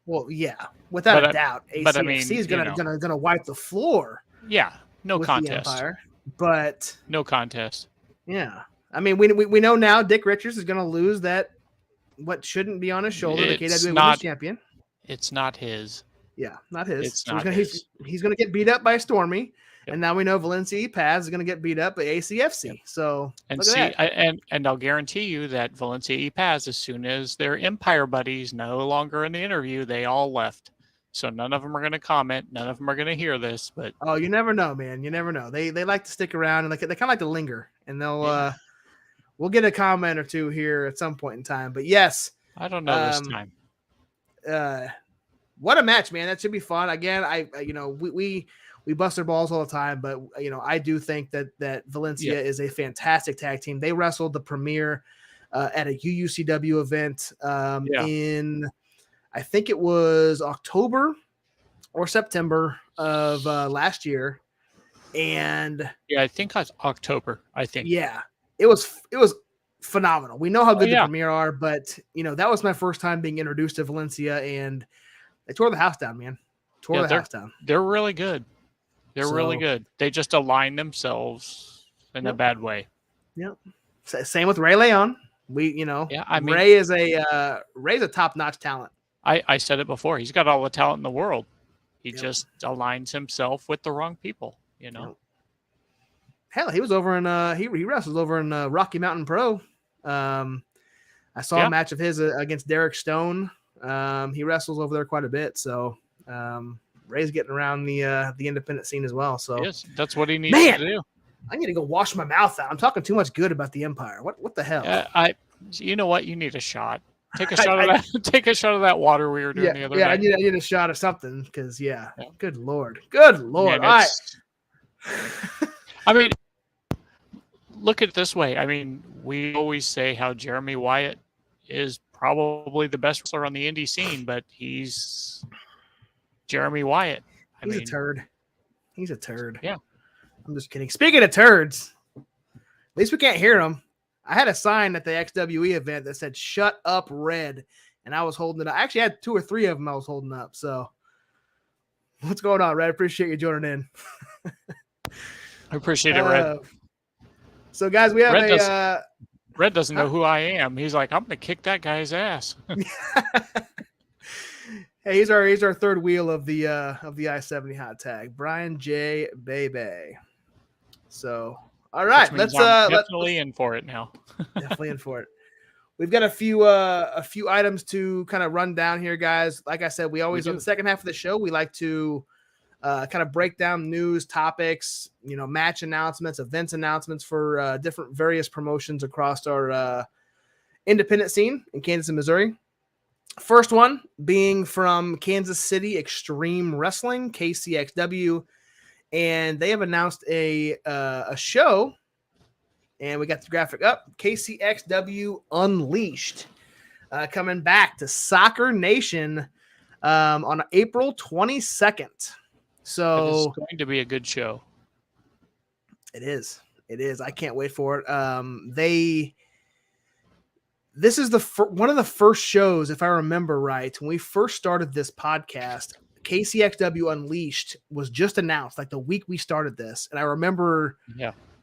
Well, yeah, without But a doubt, but I ACFC mean, is you gonna know. gonna wipe the floor. Yeah, no with the contest. Empire, but No contest. yeah, I mean, we know now Dick Richards is gonna lose that what shouldn't be on his shoulder, the It's KWA Women's not. Champion. It's not his. Yeah, not his. It's So not he's gonna get beat up by Stormy, Yep. and now we know Valencia Paz is gonna get beat up by ACFC. Yep. So And look at that. and I'll guarantee you that Valencia Paz, as soon as their Empire buddies no longer in the interview, they all left. So none of them are going to comment. None of them are going to hear this. But Oh, you never know, man. You never know. They like to stick around and they kind of like to linger, and they'll we'll get a comment or two here at some point in time. But yes, I don't know this time. What a match, man! That should be fun. Again, we bust their balls all the time, but I do think that Valencia is a fantastic tag team. They wrestled the premiere at a UUCW event in, I think it was October or September of last year, and I think that's October. I think it was phenomenal. We know how good the yeah. Premier are, but that was my first time being introduced to Valencia, and they tore the house down, man. Tore the house down. They're really good. They're really good. They just align themselves in a bad way. Yep. Same with Ray Leon. Ray is Ray's a top-notch talent. I said it before. He's got all the talent in the world. He just aligns himself with the wrong people, Hell, he was over in he wrestles over in Rocky Mountain Pro. I saw a match of his against Derek Stone. He wrestles over there quite a bit, so Ray's getting around the independent scene as well. So that's what he needs to do. I need to go wash my mouth out. I'm talking too much good about the Empire. What the hell? You know what? You need a shot. Take a shot of that. Take a shot of that water we were doing the other night. I need a shot of something because good lord. Man, all right. I mean, look at it this way. I mean, we always say how Jeremy Wyatt is probably the best wrestler on the indie scene, but he's Jeremy Wyatt. He's a turd. He's a turd. Yeah. I'm just kidding. Speaking of turds, at least we can't hear him. I had a sign at the XWE event that said "Shut up, Red," and I was holding it up. I actually had 2 or 3 of them I was holding up. So what's going on, Red? Appreciate you joining in. I appreciate it, Red. So, guys, we have Red doesn't know who I am. He's like, I'm going to kick that guy's ass. Hey, he's our third wheel of the I-70 hot tag, Bryan J. Bebe. So, all right, let's definitely in for it now. Definitely in for it. We've got a few items to kind of run down here, guys. Like I said, we always on the second half of the show we like to kind of break down news topics, match announcements, events announcements for different various promotions across our independent scene in Kansas and Missouri. First one being from Kansas City Extreme Wrestling, KCXW, and they have announced a show, and we got the graphic up, KCXW Unleashed, coming back to Soccer Nation on April 22nd. So it's going to be a good show. It is. I can't wait for it. This is one of the first shows, if I remember right, when we first started this podcast. KCXW Unleashed was just announced like the week we started this, and I remember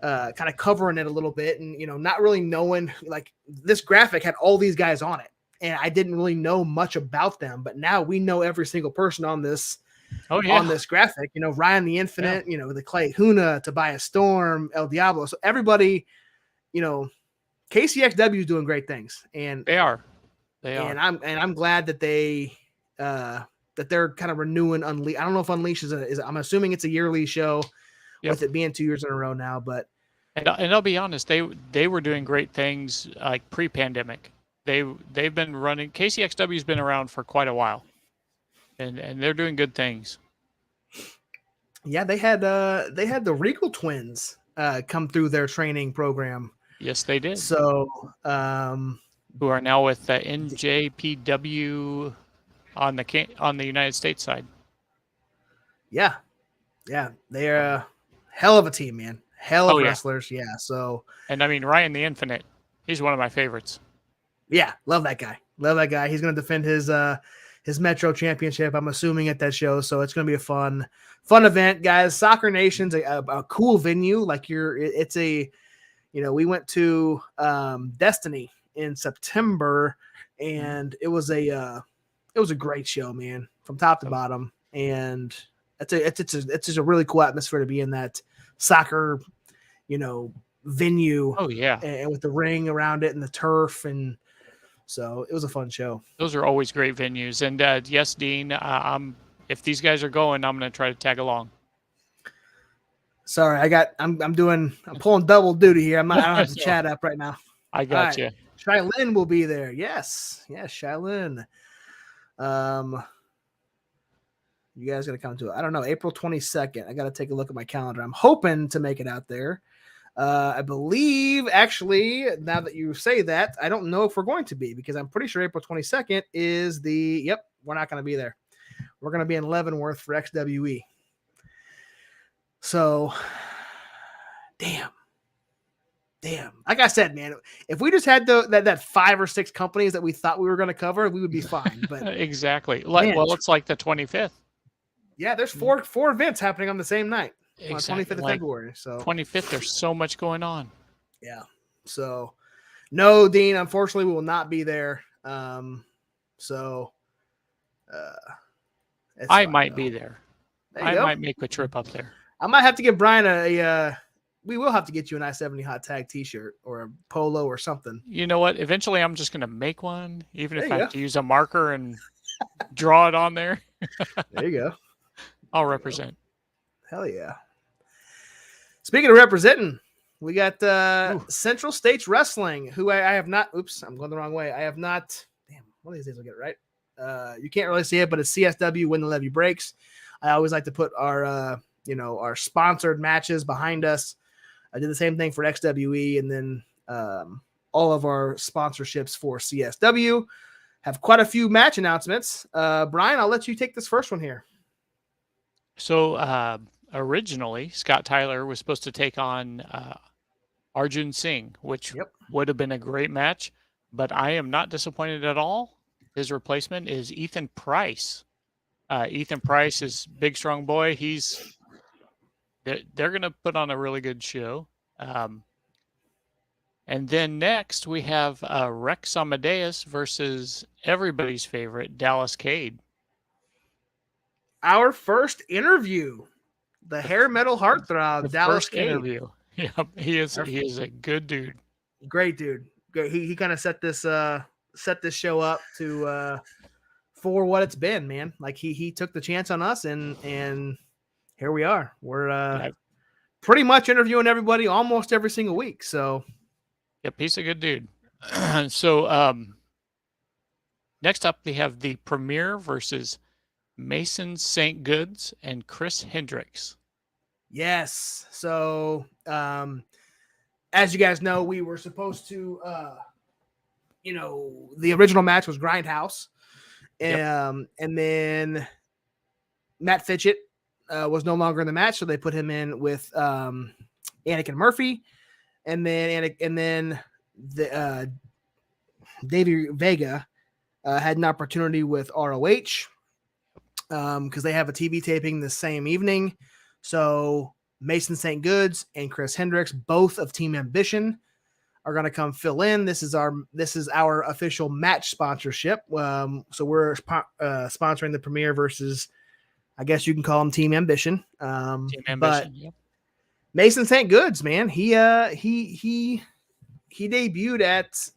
kind of covering it a little bit, and not really knowing, like, this graphic had all these guys on it, and I didn't really know much about them, but now we know every single person on this. On this graphic, Ryan the Infinite, the Clay Huna, Tobias Storm, El Diablo. So everybody, KCXW is doing great things, and they are. And I'm glad that that they're kind of renewing Unleash. I don't know if Unleash is I'm assuming it's a yearly show, with it being 2 years in a row now. But and I'll be honest, they were doing great things like pre-pandemic. They've been running. KCXW's been around for quite a while. And they're doing good things. Yeah, they had the Regal twins come through their training program. Yes, they did. So, who are now with NJPW on the United States side? Yeah, they're a hell of a team, man. Hell of wrestlers. Yeah. So, and I mean Ryan the Infinite, he's one of my favorites. Yeah, love that guy. He's going to defend his his Metro Championship, I'm assuming, at that show. So it's going to be a fun event, guys. Soccer Nation's a cool venue. Like it's a, we went to Destiny in September, and it was a great show, man, from top to bottom. And it's just a really cool atmosphere to be in that soccer, venue. Oh yeah, and with the ring around it and the turf, and so it was a fun show. Those are always great venues. And yes, Dean, if these guys are going, I'm going to try to tag along. Sorry, I'm pulling double duty here. I don't have the chat up right now. I got you. Shylin will be there. Yes, Shylin. You guys got to come to it. I don't know, April 22nd. I got to take a look at my calendar. I'm hoping to make it out there. I believe, actually, now that you say that, I don't know if we're going to be, because I'm pretty sure April 22nd is we're not going to be there. We're going to be in Leavenworth for XWE. So, damn. Like I said, man, if we just had that 5 or 6 companies that we thought we were going to cover, we would be fine. But exactly. It's like the 25th. Yeah, there's four events happening on the same night. Exactly. On 25th of February. So 25th, there's so much going on. Yeah. So, no, Dean, unfortunately, we will not be there. I might be there. I might make a trip up there. I might have to give Bryan we will have to get you an I-70 Hot Tag t-shirt or a polo or something. You know what? Eventually, I'm just going to make one, even if I have to use a marker and draw it on there. There you go. I'll represent. Hell yeah. Speaking of representing, we got Central States Wrestling, who I have not. Oops, I'm going the wrong way. I have not. Damn, one of these days I'll get it right. You can't really see it, but it's CSW When the Levee Breaks. I always like to put our sponsored matches behind us. I did the same thing for XWE, and then all of our sponsorships for CSW have quite a few match announcements. Bryan, I'll let you take this first one here. So originally, Scott Tyler was supposed to take on Arjun Singh, which would have been a great match, but I am not disappointed at all. His replacement is Ethan Price. Ethan Price is big, strong boy. They're going to put on a really good show. And then next we have Rex Amadeus versus everybody's favorite Dallas Cade. Our first interview, the hair metal heartthrob, Dallas Cade. Interview. Yeah, he is a good dude. Great dude. He kind of set this show up to for what it's been, man. Like he took the chance on us, and here we are. We're pretty much interviewing everybody almost every single week. So, yep, he's a good dude. So, next up we have the Premier versus Mason St. Goods and Chris Hendricks. Yes. So, as you guys know, we were supposed to, the original match was Grindhouse. And then Matt Fitchett was no longer in the match, so they put him in with Anakin Murphy, and then Davey Vega had an opportunity with ROH because they have a TV taping the same evening. So Mason St. Goods and Chris Hendricks, both of Team Ambition, are going to come fill in. This is our official match sponsorship. So we're sponsoring the Premier versus, I guess you can call him Team Ambition. Team Ambition. Yep. Mason St. Goods, man, he debuted at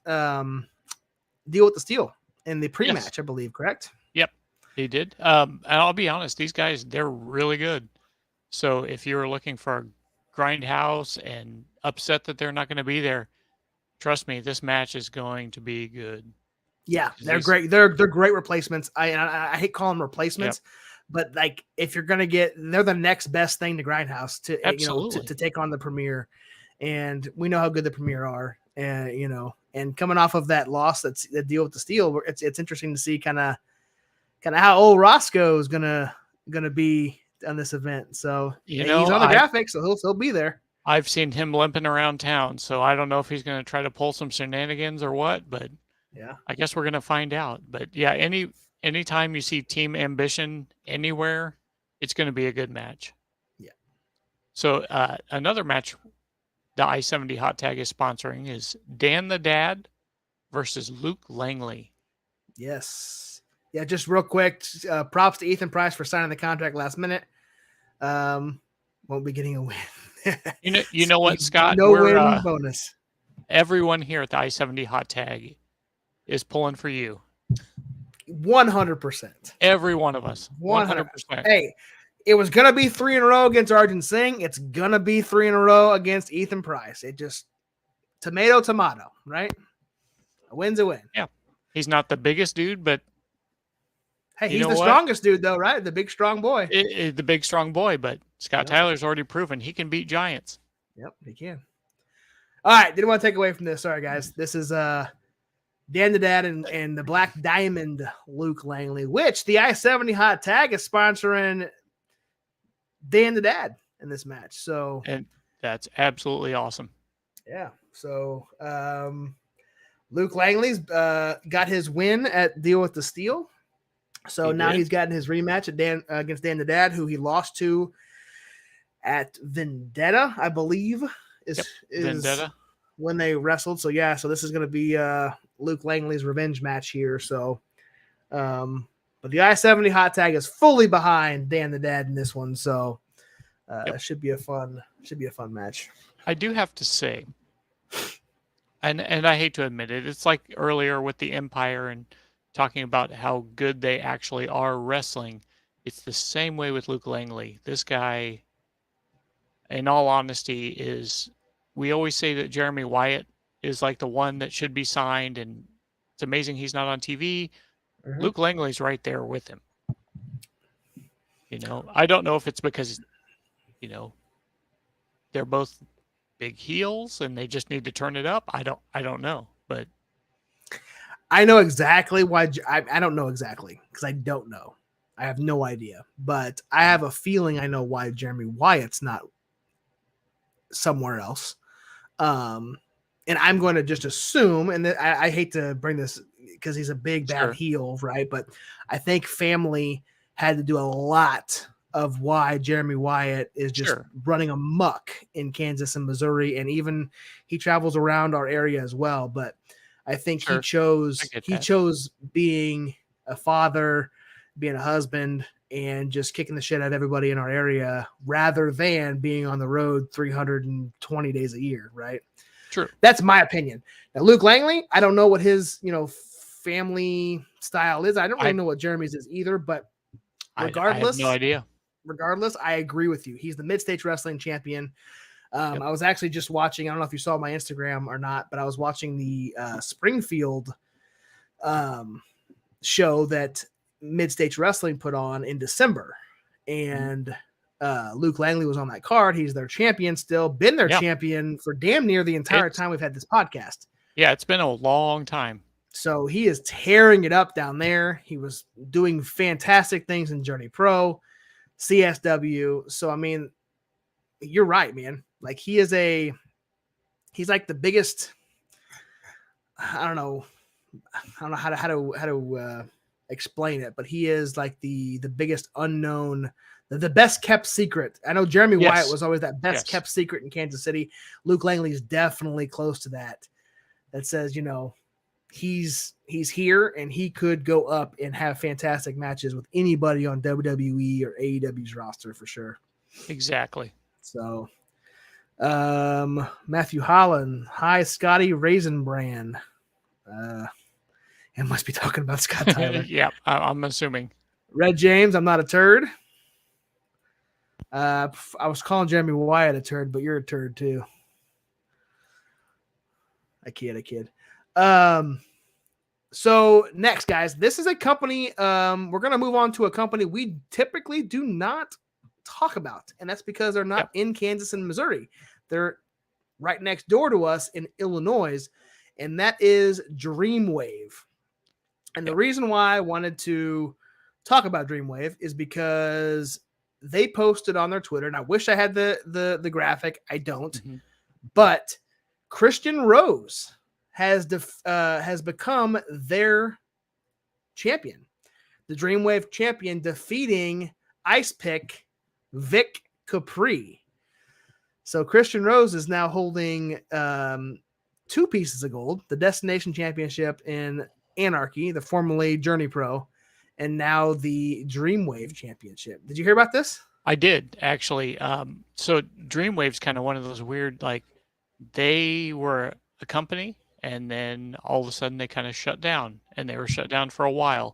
Deal with the Steel in the pre-match, I believe, correct? Yep, he did. And I'll be honest, these guys, they're really good. So if you're looking for a Grindhouse and upset that they're not going to be there, trust me, this match is going to be good. Yeah, they're great. They're great replacements. I hate calling them replacements, but like if you're gonna they're the next best thing to Grindhouse to to take on the Premier, and we know how good the Premier are, and and coming off of that loss, that's the Deal with the Steel. It's interesting to see kind of how old Roscoe is gonna be on this event. So he's on the graphics, so he'll be there. I've seen him limping around town, so I don't know if he's going to try to pull some shenanigans or what, but yeah, I guess we're going to find out. But yeah, anytime you see team ambition anywhere, it's going to be a good match. Yeah. So another match the I-70 Hot Tag is sponsoring is Dan the Dad versus Luke Langley. Yes. Yeah, just real quick, props to Ethan Price for signing the contract last minute. Won't be getting a win. You know what, Scott? No We're, win bonus. Everyone here at the I-70 Hot Tag is pulling for you. 100%. Every one of us. 100%. 100%. Hey, it was going to be 3 in a row against Arjun Singh. It's going to be 3 in a row against Ethan Price. It just tomato, right? A win's a win. Yeah. He's not the biggest dude, but hey, he's the strongest dude, though, right? The big, strong boy. The big, strong boy, but Scott Tyler's already proven he can beat giants. Yep, he can. All right, didn't want to take away from this. Sorry, guys. This is Dan the Dad and the Black Diamond Luke Langley, which the I-70 Hot Tag is sponsoring Dan the Dad in this match. So, and that's absolutely awesome. Yeah. So Luke Langley's got his win at Deal with the Steel. So now he's gotten his rematch at against Dan the Dad, who he lost to at Vendetta, I believe, is Vendetta when they wrestled. So yeah, so this is going to be Luke Langley's revenge match here. So, but the I-70 Hot Tag is fully behind Dan the Dad in this one. So it should be a fun match. I do have to say, and I hate to admit it, it's like earlier with the Empire and talking about how good they actually are wrestling. It's the same way with Luke Langley. This guy, in all honesty, we always say that Jeremy Wyatt is like the one that should be signed, and it's amazing he's not on TV. Mm-hmm. Luke Langley's right there with him. I don't know if it's because, they're both big heels and they just need to turn it up. I don't know, but I know exactly why. I don't know exactly because I don't know. I have no idea, but I have a feeling I know why Jeremy Wyatt's not somewhere else. And I'm going to just assume, and I hate to bring this because he's a big bad heel, right? But I think family had to do a lot of why Jeremy Wyatt is just running amok in Kansas and Missouri, and even he travels around our area as well. But I think he chose being a father, being a husband, and just kicking the shit out of everybody in our area rather than being on the road 320 days a year, right? True. That's my opinion. Now, Luke Langley, I don't know what his, family style is. I don't really know what Jeremy's is either, but regardless, I have no idea. Regardless, I agree with you. He's the mid-stage wrestling champion. I was actually just watching, I don't know if you saw my Instagram or not, but I was watching the Springfield show that Mid-Stage Wrestling put on in December. And Luke Langley was on that card. He's their champion still, been their champion for damn near the entire time we've had this podcast. Yeah, it's been a long time. So he is tearing it up down there. He was doing fantastic things in Journey Pro, CSW. So, I mean, you're right, man. Like he's like the biggest, I don't know how to explain it, but he is like the biggest unknown, the best kept secret. I know Jeremy Wyatt was always that best kept secret in Kansas City. Luke Langley is definitely close to that. That says, he's here and he could go up and have fantastic matches with anybody on WWE or AEW's roster for sure. Exactly. So, Matthew Holland, hi Scotty Raisinbran. It must be talking about Scott Tyler. Yeah, I'm assuming. Red James, I'm not a turd. I was calling Jeremy Wyatt a turd, but you're a turd too. I kid. So next, guys, this is a company. We're gonna move on to a company we typically do not talk about, and that's because they're not in Kansas and Missouri. They're right next door to us in Illinois, and that is Dreamwave. And the reason why I wanted to talk about Dreamwave is because they posted on their Twitter, and I wish I had the graphic. I don't, but Christian Rose has become their champion. the Dreamwave champion, defeating Ice Pick Vic Capri. So Christian Rose is now holding 2 pieces of gold, the Destination Championship in Anarchy, the formerly Journey Pro, and now the Dreamwave Championship. Did you hear about this? I did, actually. So Dreamwave's kind of one of those weird, like, they were a company, and then all of a sudden they kind of shut down, and they were shut down for a while.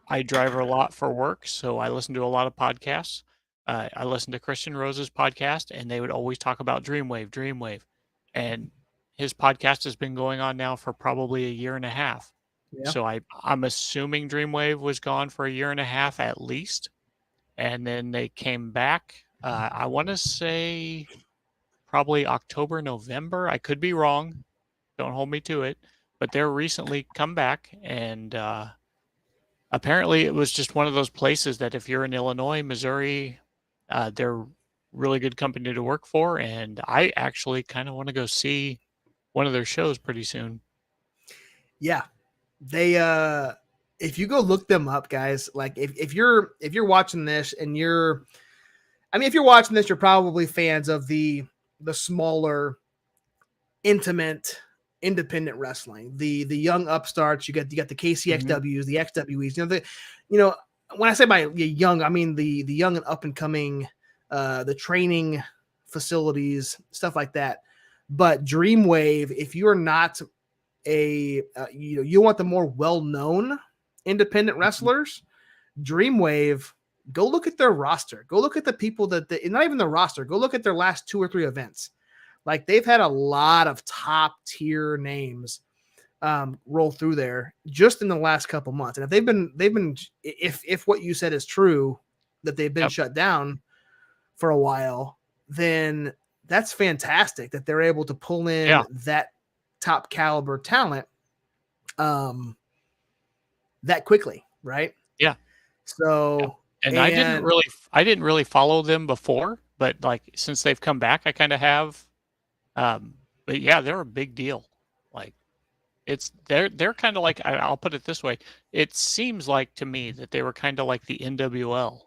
I drive a lot for work, so I listen to a lot of podcasts. I listened to Christian Rose's podcast, and they would always talk about Dreamwave. And his podcast has been going on now for probably a year and a half. Yeah. So I'm assuming Dreamwave was gone for a year and a half at least. And then they came back. I want to say probably October, November. I could be wrong. Don't hold me to it. But they're recently come back, and apparently it was just one of those places that if you're in Illinois, Missouri, they're really good company to work for. And I actually kind of want to go see one of their shows pretty soon. Yeah. They if you go look them up, guys, like if you're watching this and if you're watching this, you're probably fans of the smaller, intimate, independent wrestling, the young upstarts. You got the KCXWs, the XWEs. When I say by young, I mean the young and up and coming, the training facilities, stuff like that. But Dreamwave, if you are not you want the more well-known independent wrestlers, Dreamwave, go look at their roster. Go look at the people not even the roster. Go look at their last 2 or 3 events. Like, they've had a lot of top tier names roll through there just in the last couple months. And if they've been, if what you said is true, that they've been shut down for a while, then that's fantastic that they're able to pull in that top caliber talent that quickly, right? Yeah. So, and I didn't really follow them before, but like since they've come back, I kind of have. But yeah, they're a big deal. Like, they're kind of like, I'll put it this way. It seems like to me that they were kind of like the NWL,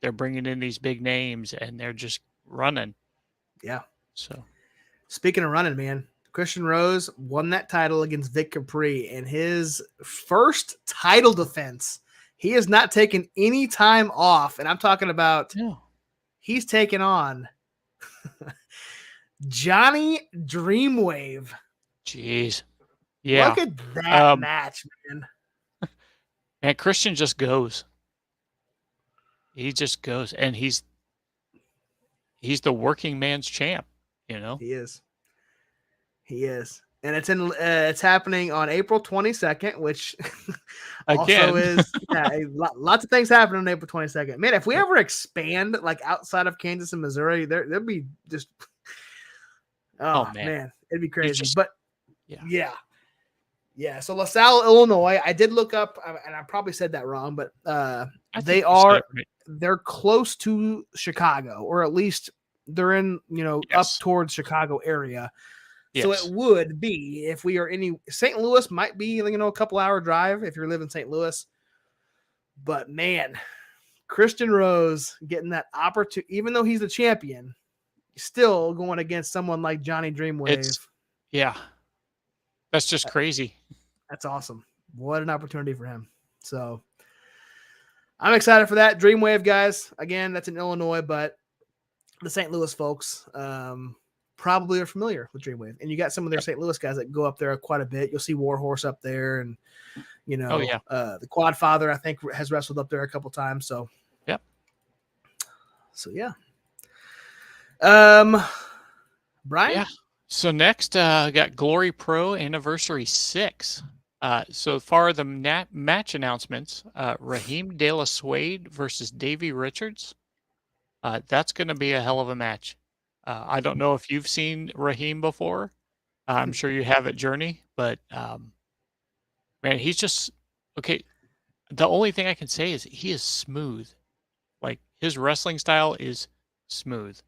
they're bringing in these big names and they're just running. Yeah. So speaking of running, man, Christian Rose won that title against Vic Capri, and his first title defense. He has not taken any time off, and I'm talking about he's taken on Johnny Dreamwave. Jeez. Yeah. Look at that match, man. And Christian just goes. He just goes, and he's the working man's champ, He is. He is. And it's happening on April 22nd, which also is lots of things happening on April 22nd. Man, if we ever expand like outside of Kansas and Missouri, there'd be just man, it'd be crazy. But yeah. So LaSalle, Illinois, I did look up, and I probably said that wrong, but they're close to Chicago, or at least they're in up towards Chicago area. So it would be, if we are St. Louis might be, a couple hour drive if you live in St. Louis. But man, Christian Rose getting that opportunity, even though he's the champion, still going against someone like Johnny Dreamwave. That's just crazy. That's awesome. What an opportunity for him. So I'm excited for that. Dreamwave, guys. Again, that's in Illinois, but the St. Louis folks, probably are familiar with Dreamwave, and you got some of their St. Louis guys that go up there quite a bit. You'll see Warhorse up there, and the Quad Father, I think, has wrestled up there a couple times. So Bryan. Yeah. So next, got Glory Pro Anniversary 6. So far, the match announcements: Raheem De La Suede versus Davey Richards. That's going to be a hell of a match. I don't know if you've seen Raheem before. I'm sure you have at Journey, but man, he's just okay. The only thing I can say is he is smooth. Like, his wrestling style is smooth,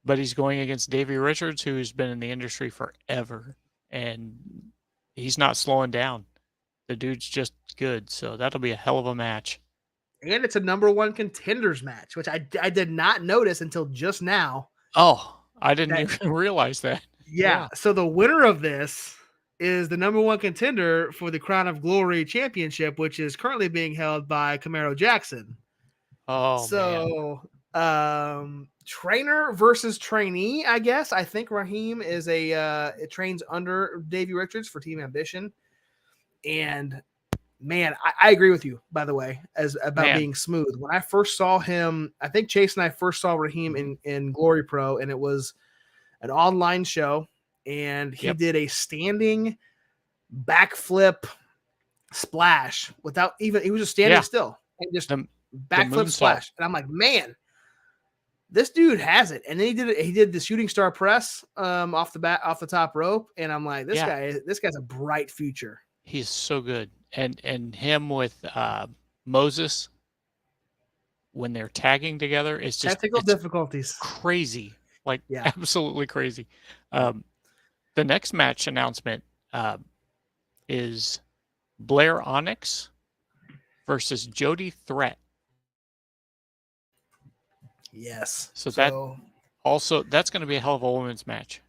but he's going against Davey Richards, who's been in the industry forever, and he's not slowing down. the dude's just good. So that'll be a hell of a match. And it's a number one contenders match, which I did not notice until just now. Oh, I didn't even realize that. Yeah. So the winner of this is the number one contender for the Crown of Glory Championship, which is currently being held by Camaro Jackson. Oh, so trainer versus trainee, I guess. I think Raheem is it trains under Davey Richards for Team Ambition. And man, I agree with you, by the way, about being smooth. When I first saw him, I think Chase and I first saw Raheem in Glory Pro, and it was an online show, and he did a standing backflip splash without even, he was just standing still and just backflip splash. And I'm like, man, this dude has it. And then he did the shooting star press off the top rope. And I'm like, this guy's a bright future. He's so good. And him with Moses, when they're tagging together, it's just technical difficulties. Crazy. Like absolutely crazy. The next match announcement is Blair Onyx versus Jody Threat. Yes. So that's going to be a hell of a women's match.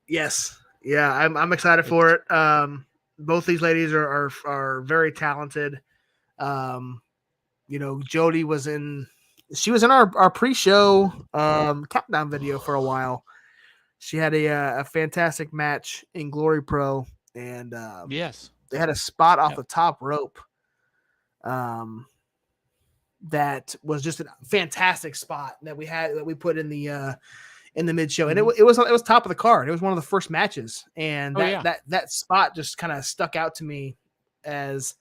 Yes. Yeah, I'm excited for it. Both these ladies are very talented. Jody was in our pre-show countdown video for a while. She had a fantastic match in Glory Pro, and they had a spot off the top rope that was just a fantastic spot that we put in the mid show, and it was top of the card. It was one of the first matches, and that spot just kind of stuck out to me as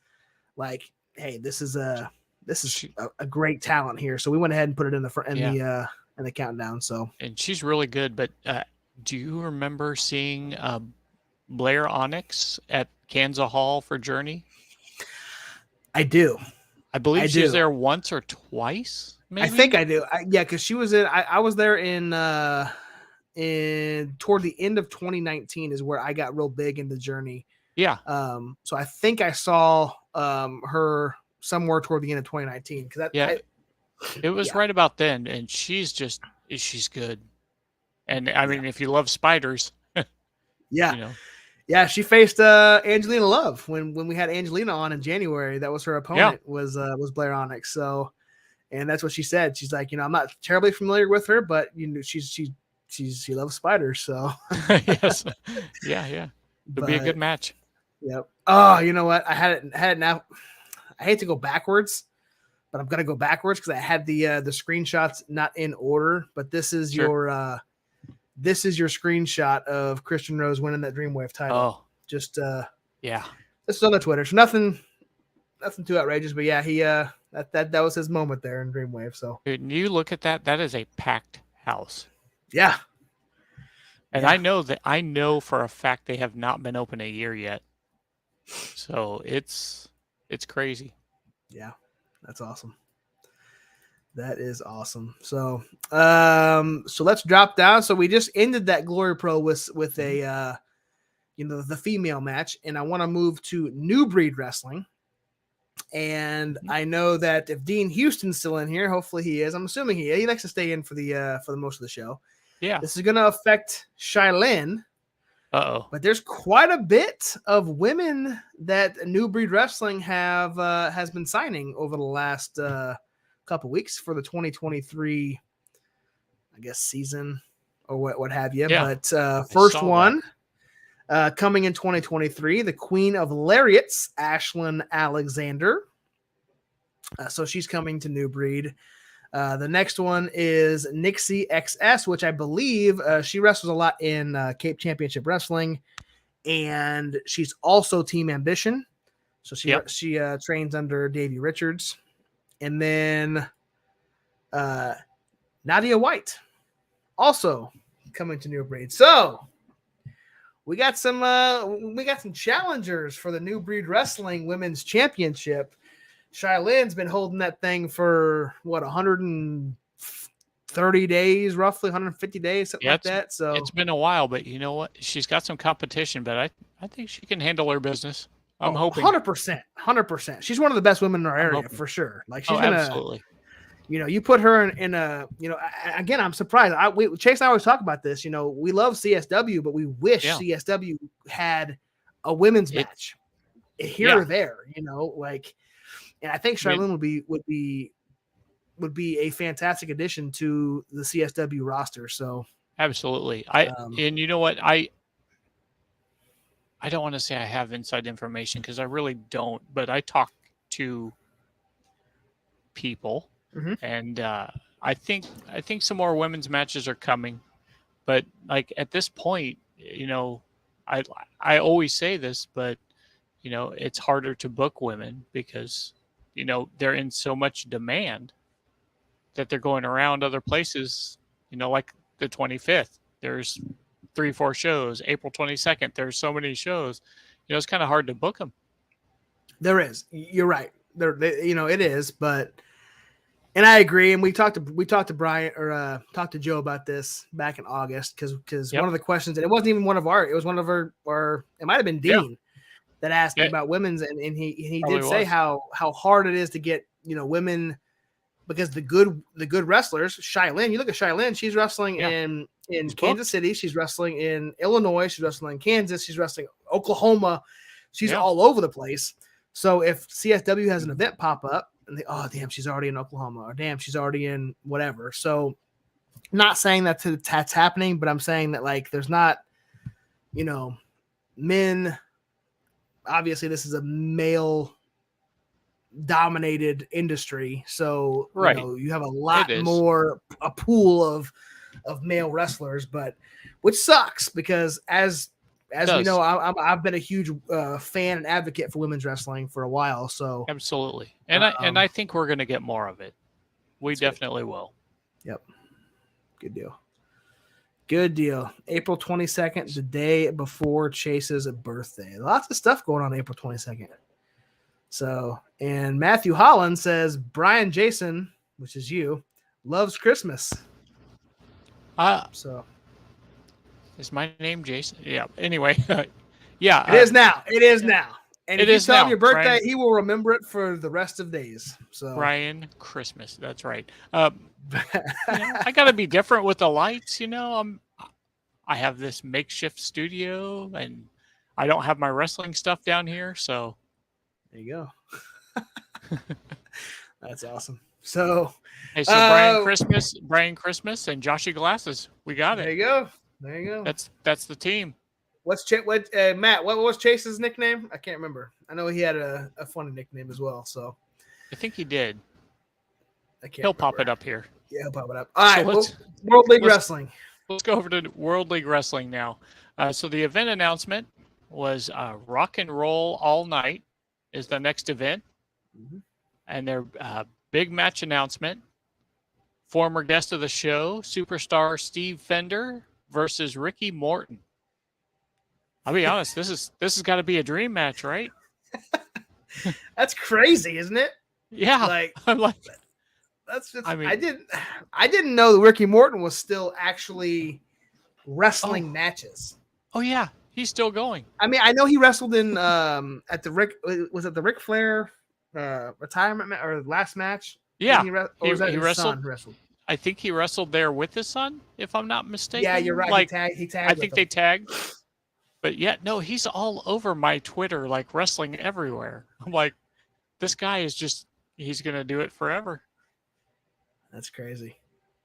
like, hey, this is a great talent here. So we went ahead and put it in the front in the countdown. So, and she's really good. But do you remember seeing Blair Onyx at Kansas Hall for Journey? I do. I believe she was there once or twice. Maybe? I think I do. Because she was in. I was there in toward the end of 2019 is where I got real big into Journey. Yeah. So I think I saw her somewhere toward the end of 2019. It was right about then, and she's good. And I mean, if you love spiders, yeah, she faced Angelina Love when we had Angelina on in January. That was her opponent was Blair Onyx. So, and that's what she said. She's like, I'm not terribly familiar with her, but she loves spiders. So yes, yeah, it'll be a good match. Yep. Oh, you know what? I had it now. I hate to go backwards, but I'm gonna go backwards because I had the screenshots not in order. But this is your screenshot of Christian Rose winning that Dreamwave title. Oh, just this is on the Twitter. So nothing too outrageous, but yeah, he that was his moment there in Dreamwave. So dude, you look at that is a packed house. Yeah. And I know for a fact they have not been open a year yet. So it's crazy. Yeah, that's awesome. That is awesome. So, so let's drop down. So we just ended that Glory Pro with a, the female match, and I want to move to New Breed Wrestling. And I know that if Dean Houston's still in here, hopefully he is. I'm assuming he is. He likes to stay in for the most of the show. Yeah. This is going to affect Shylin. Uh-oh. But there's quite a bit of women that New Breed Wrestling has been signing over the last couple weeks for the 2023, I guess, season or what have you. Yeah, but first one coming in 2023, the Queen of Lariats, Ashlyn Alexander. So she's coming to New Breed. The next one is Nixie XS, which I believe she wrestles a lot in Cape Championship Wrestling, and she's also Team Ambition. So she trains under Davey Richards. And then Nadia White, also coming to New Breed. So we got some challengers for the New Breed Wrestling Women's Championship. Shylin's been holding that thing for 130 days, roughly 150 days, something like that. So it's been a while, but you know what? She's got some competition, but I think she can handle her business. I'm hoping 100%. She's one of the best women in our area for sure. Like she's gonna, absolutely. You know, you put her in a, you know, again, I'm surprised. Chase and I always talk about this. You know, we love CSW, but we wish CSW had a women's match here or there. You know, like, and I think Charlene would be a fantastic addition to the CSW roster. So absolutely, and you know what, I don't want to say I have inside information because I really don't, but I talk to people, and I think some more women's matches are coming, but like at this point, you know, I always say this, but you know, it's harder to book women because you know they're in so much demand that they're going around other places. You know, like the 25th, there's 3-4 shows. April 22nd, there's so many shows. You know, it's kind of hard to book them. There is. You're right. You know, it is. But, and I agree. And we talked to Bryan or talked to Joe about this back in August because one of the questions, and it wasn't even one of it was one of our it might have been Dean that asked me about women's, and he did say how hard it is to get, you know, women, because the good wrestlers, Shailene, you look at Shailene, she's wrestling in Kansas City, she's wrestling in Illinois, she's wrestling in Kansas, she's wrestling Oklahoma, she's all over the place. So if CSW has an event pop up and damn, she's already in Oklahoma, or damn, she's already in whatever. So not saying that's happening, but I'm saying that like there's not, you know, men, obviously this is a male dominated industry, so you know, you have a lot more a pool of male wrestlers, but which sucks because as we know, I've been a huge fan and advocate for women's wrestling for a while. So absolutely, and I think we're going to get more of it. We definitely will. Yep, good deal. April 22nd, the day before Chase's birthday. Lots of stuff going on April 22nd. So, and Matthew Holland says Brian Jason, which is you, loves Christmas. So is my name Jason? Yeah. Anyway, yeah. It is now. It is now. And if you tell him your birthday, Brian, he will remember it for the rest of days. So Brian Christmas. That's right. You know, I got to be different with the lights. You know, I have this makeshift studio, and I don't have my wrestling stuff down here, so. There you go. That's awesome. So, hey, so Brian Christmas, and Joshy Glasses. We got it. There you go. That's the team. Matt? What was Chase's nickname? I can't remember. I know he had a funny nickname as well. So, I think he did. He'll pop it up here. Yeah, he'll pop it up. All right, World League Wrestling. Let's go over to World League Wrestling now. So the event announcement was Rock and Roll All Night is the next event. And their big match announcement, former guest of the show, superstar Steve Fender versus Ricky Morton. I'll be honest, this has got to be a dream match, right? That's crazy, isn't it? Yeah. I'm like, that's just, I didn't know that Ricky Morton was still actually wrestling matches. Oh yeah, he's still going. I mean, I know he wrestled in at the Ric Flair retirement or last match. Yeah, he wrestled. I think he wrestled there with his son, if I'm not mistaken. Yeah, you're right. Like, he tagged. I think they tagged. But yeah, no, he's all over my Twitter, like wrestling everywhere. I'm like, this guy is he's gonna do it forever. That's crazy.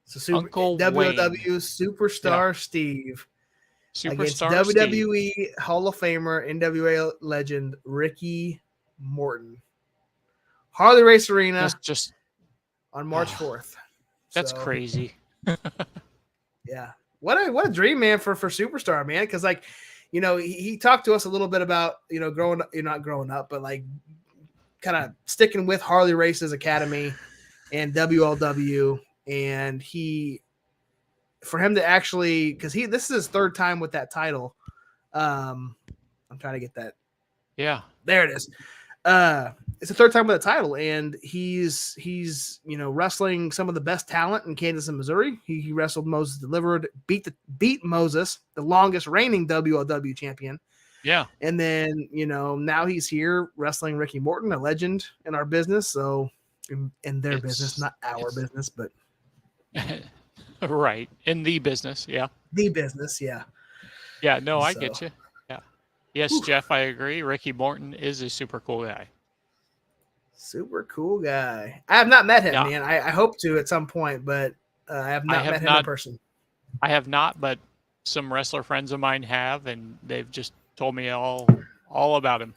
So Uncle WLW Wayne. Superstar Steve against Superstar WWE Steve. Hall of Famer, NWA legend Ricky Morton. Harley Race Arena. That's just on March 4th. That's crazy. Yeah. What a dream, man, for Superstar, man. Because like, you know, he talked to us a little bit about, you know, not growing up, but like kind of sticking with Harley Race's Academy and WLW. And for him to actually, because this is his third time with that title. I'm trying to get that. Yeah. There it is. It's the third time with the title, and he's you know, wrestling some of the best talent in Kansas and Missouri. He wrestled Moses Delivered, beat Moses, the longest reigning WLW champion, Yeah. And then, now he's here wrestling Ricky Morton, a legend in our business. So in their business, not our business, but right. In the business. Yeah. the business. Yeah. Yeah. No, I So, get you. Yeah. Yes, Jeff, I agree. Ricky Morton is a super cool guy. super cool guy. I have not met him, Yeah. man. I hope to at some point, but I have not met him in person. I have not, but some wrestler friends of mine have, and they've just told me all about him.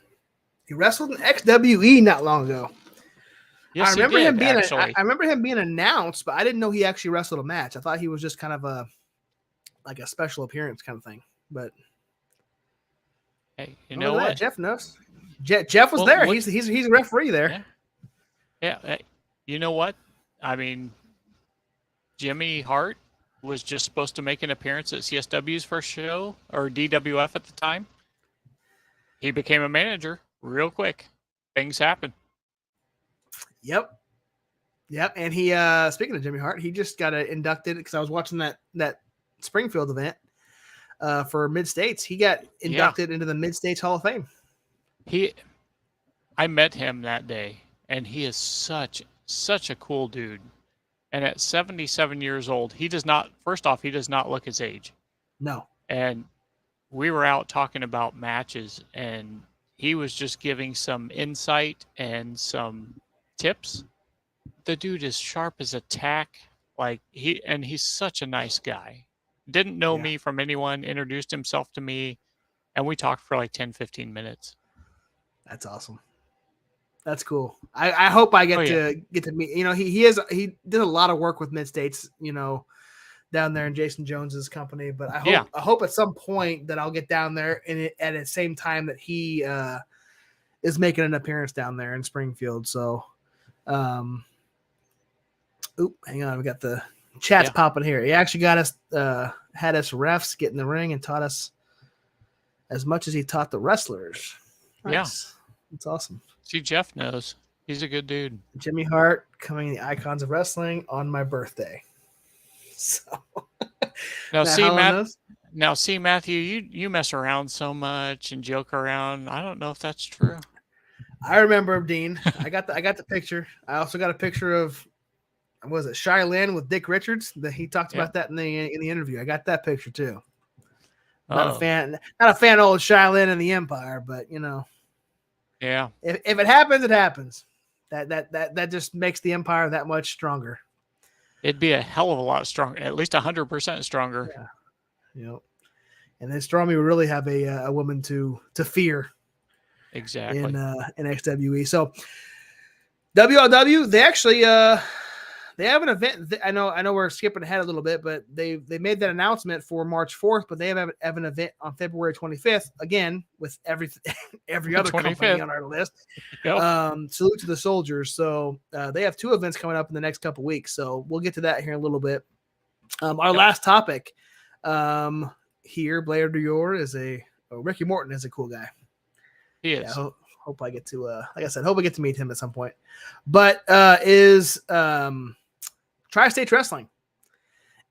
He wrestled in XWE not long ago. Yes, I remember he did, him being actually. I remember him being announced, but I didn't know he actually wrestled a match. I thought he was just kind of a special appearance kind of thing. But hey, you know what? Jeff knows. Jeff was there. He's a referee there. Yeah. You know what? I mean, Jimmy Hart was just supposed to make an appearance at CSW's first show, or DWF at the time. He became a manager real quick. Things happen. Yep. And he, speaking of Jimmy Hart, he just got inducted because I was watching that Springfield event for Mid States. He got inducted into the Mid States Hall of Fame. I met him that day, and he is such a cool dude. And at 77 years old, he does not look his age. No. And we were out talking about matches, and he was just giving some insight and some tips. The dude is sharp as a tack. He's such a nice guy. Didn't know me from anyone, introduced himself to me, and we talked for like 10, 15 minutes. That's awesome. That's cool. I hope I get to meet. He did a lot of work with Mid States, down there in Jason Jones's company. But I hope at some point that I'll get down there and at the same time that he is making an appearance down there in Springfield. So, hang on, we got the chats popping here. He actually got us, had us refs get in the ring and taught us as much as he taught the wrestlers. Nice. Yeah, it's awesome. See, Jeff knows. He's a good dude. Jimmy Hart coming in the Icons of Wrestling on my birthday. So now see, Matthew, you mess around so much and joke around. I don't know if that's true. I remember, Dean. I got the picture. I also got a picture of, was it Cheyenne with Dick Richards? That he talked about that in the interview. I got that picture too. Not a fan of old Cheyenne and the Empire, but yeah. If it happens, it happens. That just makes the Empire that much stronger. It'd be a hell of a lot stronger, at least 100% stronger. Yeah. And then Stormy would really have a woman to fear. Exactly. In XWE. So WLW, they actually they have an event. I know we're skipping ahead a little bit, but they made that announcement for March 4th, but they have an event on February 25th, again, with every other company on our list. Yep. Salute to the soldiers. So they have 2 events coming up in the next couple weeks. So we'll get to that here in a little bit. Our last topic here, Blair Dior is Ricky Morton is a cool guy. He is. Yeah, hope I get to, like I said, hope I get to meet him at some point. But is Tri-State Wrestling.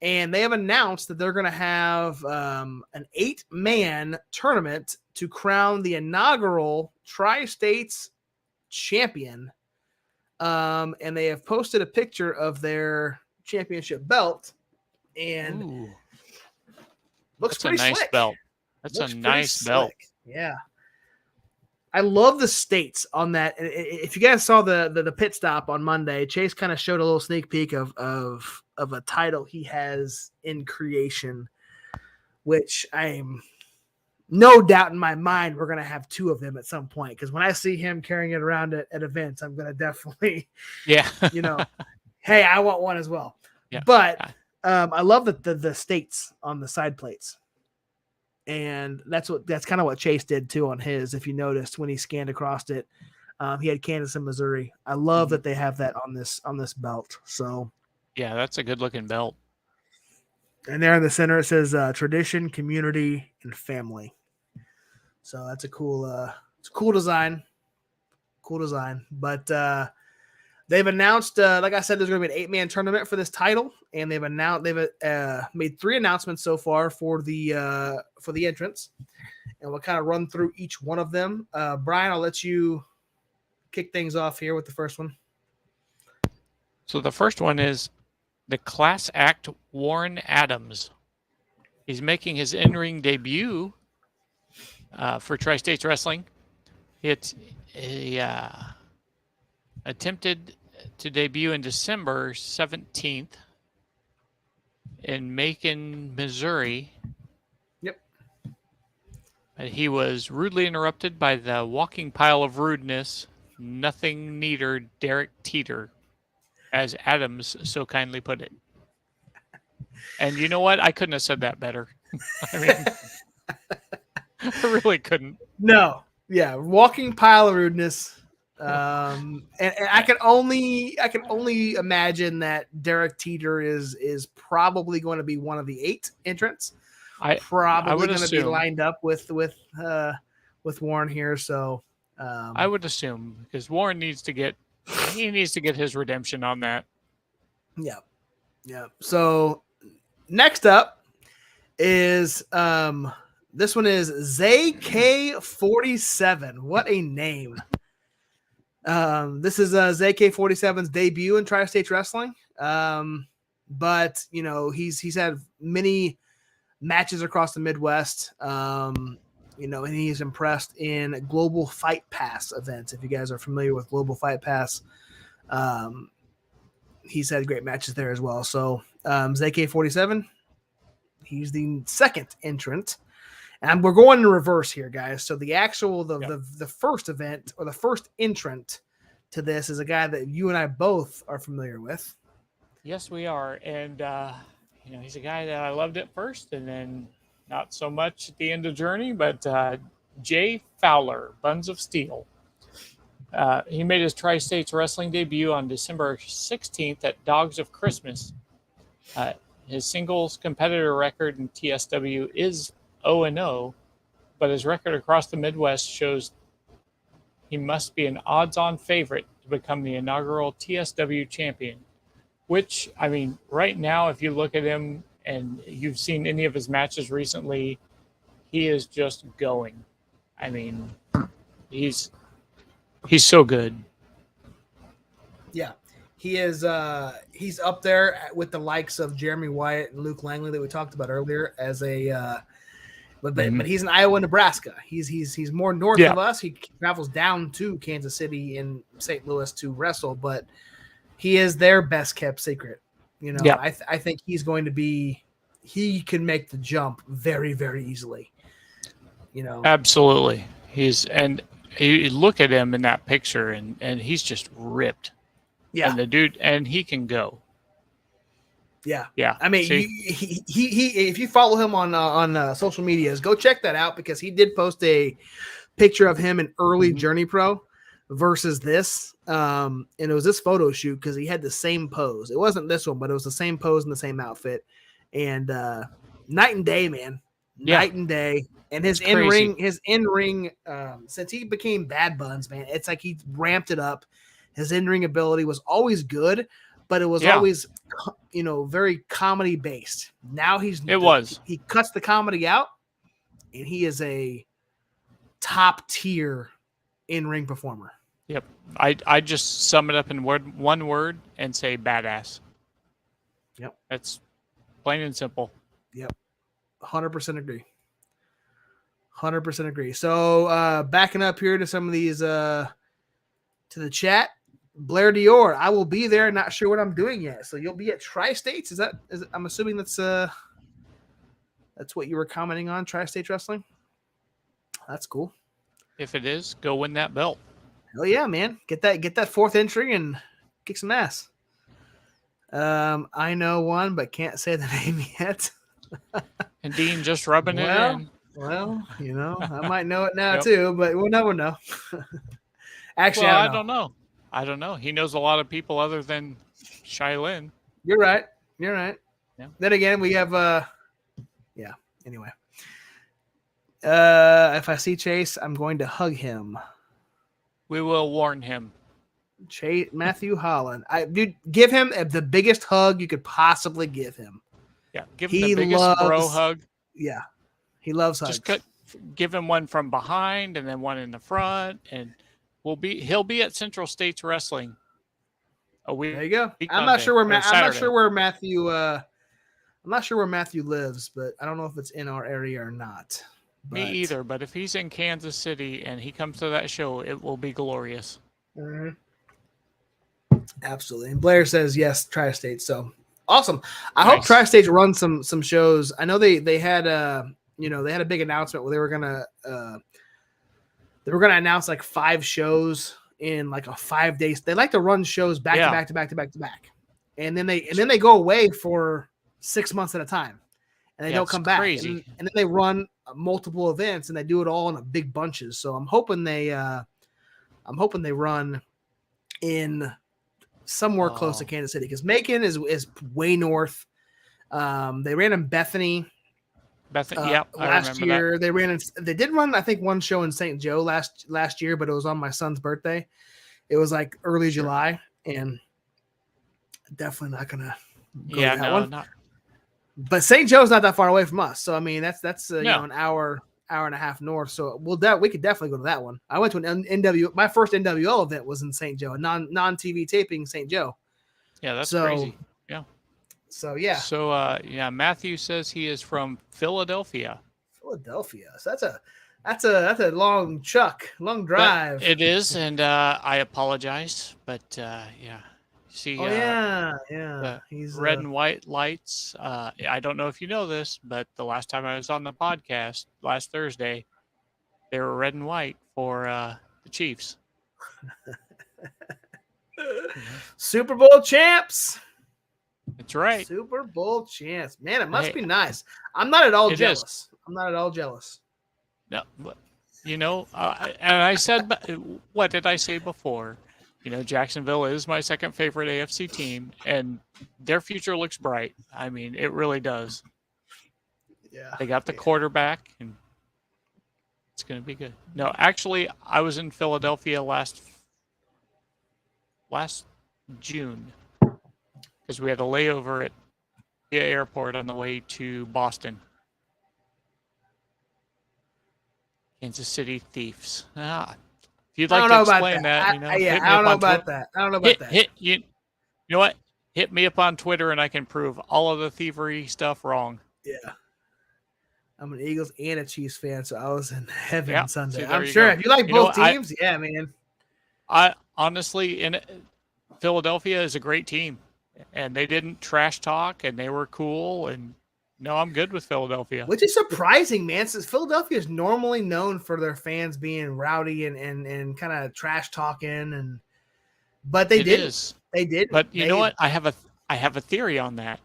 And they have announced that they're going to have an 8-man tournament to crown the inaugural Tri-States champion. And they have posted a picture of their championship belt. And looks pretty nice slick. Belt. That's a nice belt. Yeah. I love the states on that. If you guys saw the pit stop on Monday, Chase kind of showed a little sneak peek of a title he has in creation, which I'm no doubt in my mind we're going to have 2 of them at some point. Because when I see him carrying it around at events, I'm going to definitely, hey, I want one as well. Yeah. But I love the states on the side plates. And that's kind of what Chase did too on his. If you noticed when he scanned across it, he had Kansas and Missouri. I love that they have that on this belt. So yeah, that's a good looking belt. And there in the center it says tradition, community, and family. So that's a cool design. Cool design. But They've announced, like I said, there's going to be an 8-man tournament for this title, and they've made 3 announcements so far for the entrants, and we'll kind of run through each one of them. Brian, I'll let you kick things off here with the first one. So the first one is the class act Warren Adams. He's making his in-ring debut for Tri-States Wrestling. He attempted to debut in December 17th in Macon, Missouri. Yep. He was rudely interrupted by the walking pile of rudeness, nothing neater Derek Teeter, as Adams so kindly put it. And you know what? I couldn't have said that better. I mean, I really couldn't. No. Yeah, walking pile of rudeness. And I can only imagine that Derek Teeter is probably going to be one of the 8 entrants. Probably going to be lined up with Warren here. So I would assume, because Warren needs to get his redemption on that. Yeah. Yeah. So next up is this one is ZK47. What a name. This is ZK47's debut in Tri-States Wrestling. But you know, he's had many matches across the Midwest. You know, and he's impressed in Global Fight Pass events. If you guys are familiar with Global Fight Pass, he's had great matches there as well. So ZK47, he's the second entrant. And we're going in reverse here, guys. So the actual, the first event or the first entrant to this is a guy that you and I both are familiar with. Yes, we are. And, you know, he's a guy that I loved at first and then not so much at the end of Journey, but Jay Fowler, Buns of Steel. He made his Tri-States Wrestling debut on December 16th at Dogs of Christmas. His singles competitor record in TSW is 0-0, but his record across the Midwest shows he must be an odds-on favorite to become the inaugural TSW champion, which, I mean, right now, if you look at him and you've seen any of his matches recently, he is just going. I mean, he's so good. Yeah. He is he's up there with the likes of Jeremy Wyatt and Luke Langley that we talked about earlier as a but he's in Iowa, Nebraska. He's more north of us. He travels down to Kansas City and St. Louis to wrestle, but he is their best kept secret. You know, I think he's going to be, he can make the jump very, very easily. You know, absolutely. You look at him in that picture and he's just ripped. Yeah. And the dude, and he can go. Yeah. Yeah. I mean, he if you follow him on social medias, go check that out because he did post a picture of him in early Journey Pro versus this. And it was this photo shoot because he had the same pose. It wasn't this one, but it was the same pose and the same outfit. And night and day, man. Yeah. Night and day. And his in-ring, since he became Bad Buns, man, it's like he ramped it up. His in-ring ability was always good, but it was always, you know, very comedy based. Now he cuts the comedy out, and he is a top tier in-ring performer. Yep. I just sum it up in one word and say badass. Yep. That's plain and simple. Yep. 100% agree. 100% agree. So backing up here to some of these to the chat. Blair Dior, I will be there. Not sure what I'm doing yet. So you'll be at Tri-States. I'm assuming that's what you were commenting on, Tri-States Wrestling. That's cool. If it is, go win that belt. Hell yeah, man. Get that fourth entry and kick some ass. I know one, but can't say the name yet. And Dean just rubbing it in. Well, you know, I might know it now too, but we'll never know. Actually, I don't know. I don't know. He knows a lot of people other than Shailin. You're right. Yeah. Then again, we have anyway. If I see Chase, I'm going to hug him. We will warn him. Matthew Holland. Dude, give him the biggest hug you could possibly give him. Yeah, give him the biggest bro hug. Yeah, he loves hugs. Just give him one from behind and then one in the front, and he'll be at Central States Wrestling a week. There you go. I'm not sure where Matthew. I'm not sure where Matthew lives, but I don't know if it's in our area or not. Me either. But if he's in Kansas City and he comes to that show, it will be glorious. Mm-hmm. Absolutely. And Blair says yes, Tri-State. So awesome. I hope Tri-State runs some shows. I know they had they had a big announcement where they were gonna announce like 5 shows in like a 5 days. They like to run shows back to back. And then they go away for 6 months at a time. And they don't come back. And then they run multiple events and they do it all in a big bunches. So I'm hoping they run in somewhere close to Kansas City, because Macon is way north. They ran in Bethany. Last year. They did run, I think, one show in St. Joe last year, but it was on my son's birthday. It was like early July, and definitely not gonna go to that one. But St. Joe's not that far away from us, so I mean that's an hour and a half north. So we could definitely go to that one. I went to an my first NWL event was in St. Joe, a non TV taping St. Joe. Yeah, that's crazy. Yeah. So yeah. So Matthew says he is from Philadelphia. Philadelphia. So that's a long drive. But it is, and I apologize, but yeah. See, he's red and white lights. I don't know if you know this, but the last time I was on the podcast last Thursday, they were red and white for the Chiefs. Super Bowl champs. That's right. Super Bowl champs. Man, it must be nice. I'm not at all jealous. I'm not at all jealous. No, but, and I said, what did I say before? Jacksonville is my second favorite AFC team, and their future looks bright. I mean, it really does. Yeah. They got the quarterback, and it's going to be good. No, actually, I was in Philadelphia last June because we had a layover at the airport on the way to Boston. Kansas City Thieves. If you'd like to explain that, I don't know about that. You know what? Hit me up on Twitter and I can prove all of the thievery stuff wrong. Yeah. I'm an Eagles and a Chiefs fan, so I was in heaven Sunday. I'm you sure go. if you like both teams, yeah, man. I honestly, Philadelphia is a great team, and they didn't trash talk, and they were cool, and no, I'm good with Philadelphia. Which is surprising, man, since Philadelphia is normally known for their fans being rowdy and kind of trash talking, but they did. They did. But you know what? I have a theory on that.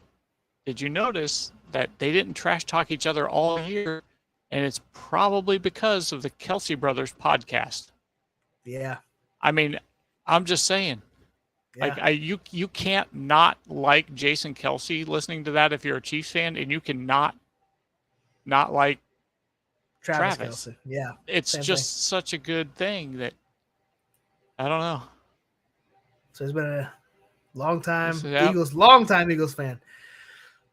Did you notice that they didn't trash talk each other all year, and it's probably because of the Kelsey Brothers podcast? Yeah. I mean, I'm just saying. Yeah. Like you can't not like Jason Kelsey listening to that if you're a Chiefs fan, and you can not like Travis. Kelce. Yeah, it's just such a good thing that I don't know. So it's been a long time Eagles fan.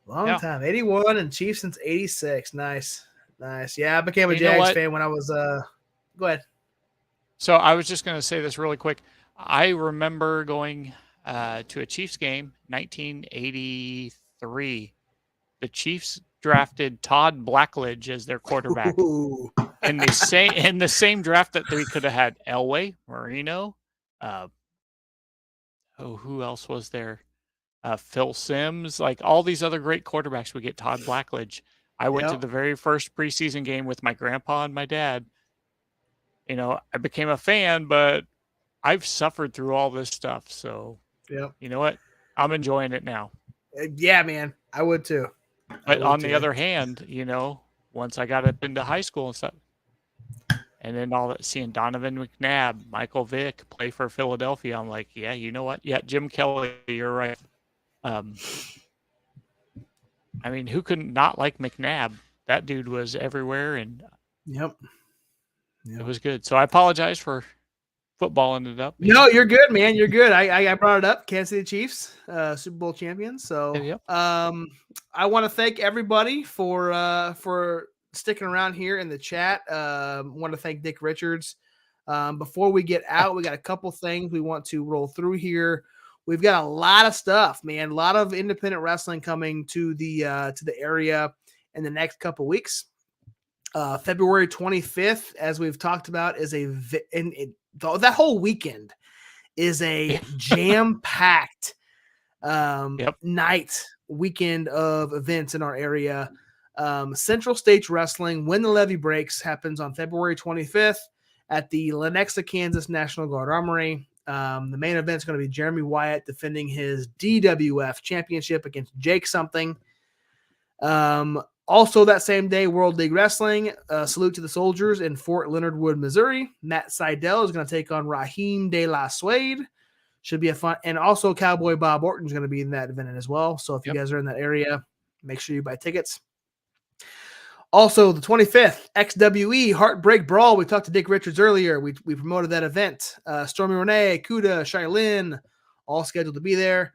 Long time. 81 and Chiefs since 86. Nice. Yeah, I became a Jags fan when I was go ahead. So I was just going to say this really quick. I remember going to a Chiefs game, 1983. The Chiefs drafted Todd Blackledge as their quarterback. in the same draft that they could have had Elway, Marino, who else was there? Phil Simms, like all these other great quarterbacks would get Todd Blackledge. I went to the very first preseason game with my grandpa and my dad. I became a fan, but I've suffered through all this stuff. So, you know what? I'm enjoying it now. Yeah, man. I would too. But on the other hand, once I got up into high school and stuff, and then seeing Donovan McNabb, Michael Vick play for Philadelphia, I'm like, yeah, you know what? Yeah, Jim Kelly, you're right. I mean, who could not like McNabb? That dude was everywhere, and Yep. it was good. So I apologize for football ended up. No, you're good, man. You're good. I brought it up. Kansas City Chiefs, Super Bowl champions. So, Yep. I want to thank everybody for sticking around here in the chat. Want to thank Dick Richards. Before we get out, we got a couple things we want to roll through here. We've got a lot of stuff, man. A lot of independent wrestling coming to the area in the next couple weeks. February 25th, as we've talked about, is that whole weekend is a jam-packed weekend of events in our area. Central States Wrestling, When the Levee Breaks, happens on February 25th at the Lenexa, Kansas National Guard Armory. The main event is going to be Jeremy Wyatt defending his DWF championship against Jake something. Also that same day, World League Wrestling, Salute to the Soldiers in Fort Leonard Wood, Missouri. Matt Seidel is going to take on Raheem De La Suede. Should be a fun, and also Cowboy Bob Orton is going to be in that event as well. So if you guys are in that area, make sure you buy tickets. Also, the 25th, XWE Heartbreak Brawl. We talked to Dick Richards earlier. We promoted that event. Stormy Renee, Kuda, Shailin, all scheduled to be there.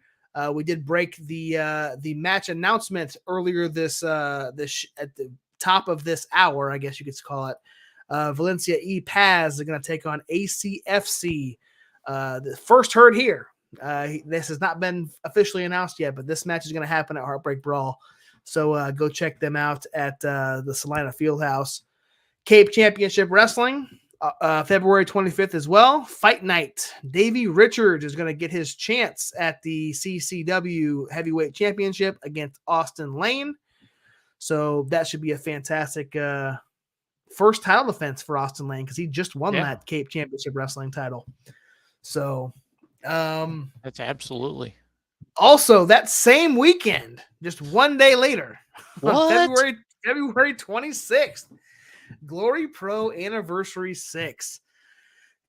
We did break the match announcement earlier at the top of this hour, I guess you could call it. Valencia E. Paz are going to take on ACFC. The first heard here. This has not been officially announced yet, but this match is going to happen at Heartbreak Brawl. So go check them out at the Salina Fieldhouse. Cape Championship Wrestling, February 25th as well. Fight Night. Davey Richards is going to get his chance at the CCW Heavyweight Championship against Austin Lane. So that should be a fantastic first title defense for Austin Lane because he just won that Cape Championship Wrestling title. So that's absolutely. Also, that same weekend, just one day later, what? February 26th, Glory Pro Anniversary 6.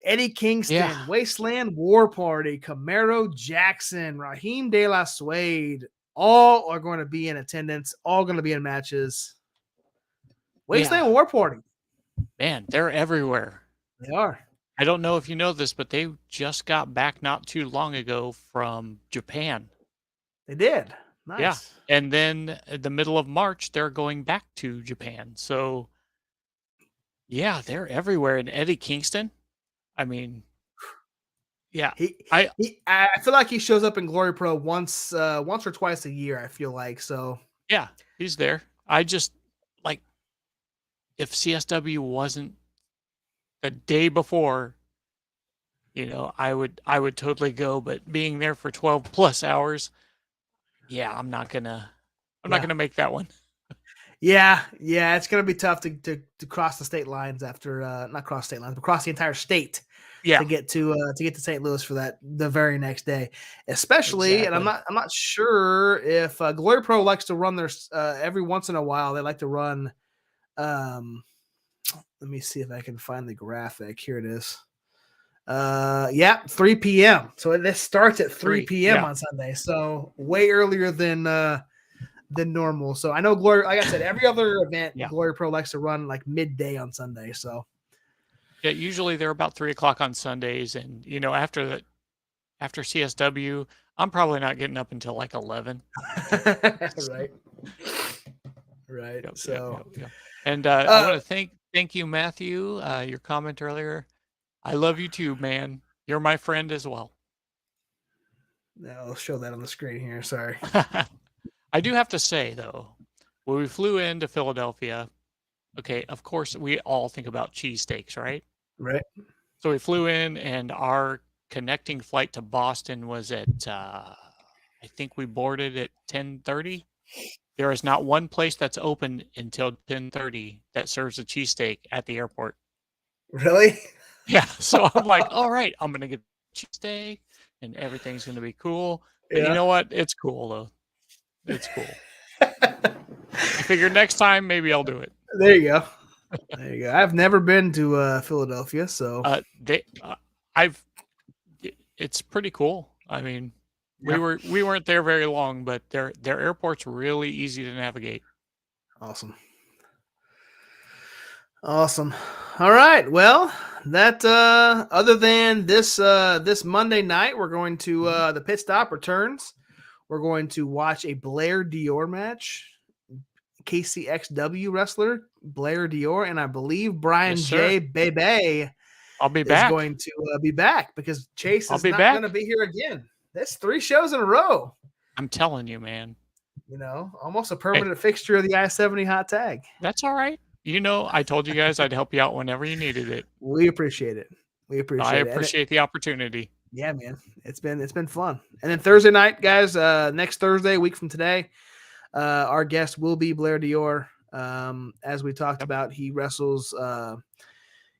Eddie Kingston, Wasteland War Party, Camaro Jackson, Raheem De La Suede, all are going to be in attendance, all going to be in matches. Wasteland War Party. Man, they're everywhere. They are. I don't know if you know this, but they just got back not too long ago from Japan. They did. Nice. Yeah. And then at the middle of March, they're going back to Japan. So, yeah, they're everywhere. And Eddie Kingston, I mean, yeah. I feel like he shows up in Glory Pro once or twice a year, I feel like. So, yeah, he's there. I just, like, if CSW wasn't the day before, you know, I would totally go. But being there for 12 plus hours, yeah, I'm not gonna make that one. Yeah, it's gonna be tough to cross the state lines after not cross state lines, but cross the entire state. To get to St. Louis for the very next day, especially. And I'm not sure if Glory Pro likes to run their every once in a while. They like to run. Let me see if I can find the graphic. Here it is. 3 p.m. So this starts at 3 p.m. on Sunday. So way earlier than normal. So I know Glory, like I said, every other event, Glory Pro likes to run like midday on Sunday. So yeah, usually they're about 3 o'clock on Sundays. And, you know, after CSW, I'm probably not getting up until like 11. Right. Yep, so, yep. And I want to thank you, Matthew, your comment earlier. I love you too, man. You're my friend as well. I'll show that on the screen here. Sorry. I do have to say, though, when we flew into Philadelphia, okay, of course, we all think about cheesesteaks, right? Right. So we flew in, and our connecting flight to Boston was at, I think we boarded at 10:30. There is not one place that's open until 10:30 that serves a cheesesteak at the airport. Really? Yeah. So I'm like, all right, I'm going to get a cheesesteak and everything's going to be cool. But you know what? It's cool, though. It's cool. I figured next time, maybe I'll do it. There you go. I've never been to Philadelphia, so it's pretty cool. I mean, we weren't there very long, but their airport's really easy to navigate. Awesome. Awesome. All right. Well, that other than this this Monday night, we're going to the pit stop returns. We're going to watch a Blair Dior match. KCXW wrestler Blair Dior, and I believe Brian Yes, J. sir. Bebe I'll be is back. going to be back because Chase I'll is be not back. going to be here again. That's 3 shows in a row. I'm telling you, man. You know, almost a permanent fixture of the I-70 hot tag. That's all right. You know, I told you guys I'd help you out whenever you needed it. We appreciate it. We appreciate I it. appreciate the opportunity. Yeah, man. It's been fun. And then Thursday night, guys, next Thursday, a week from today, our guest will be Blair Dior. As we talked about, he wrestles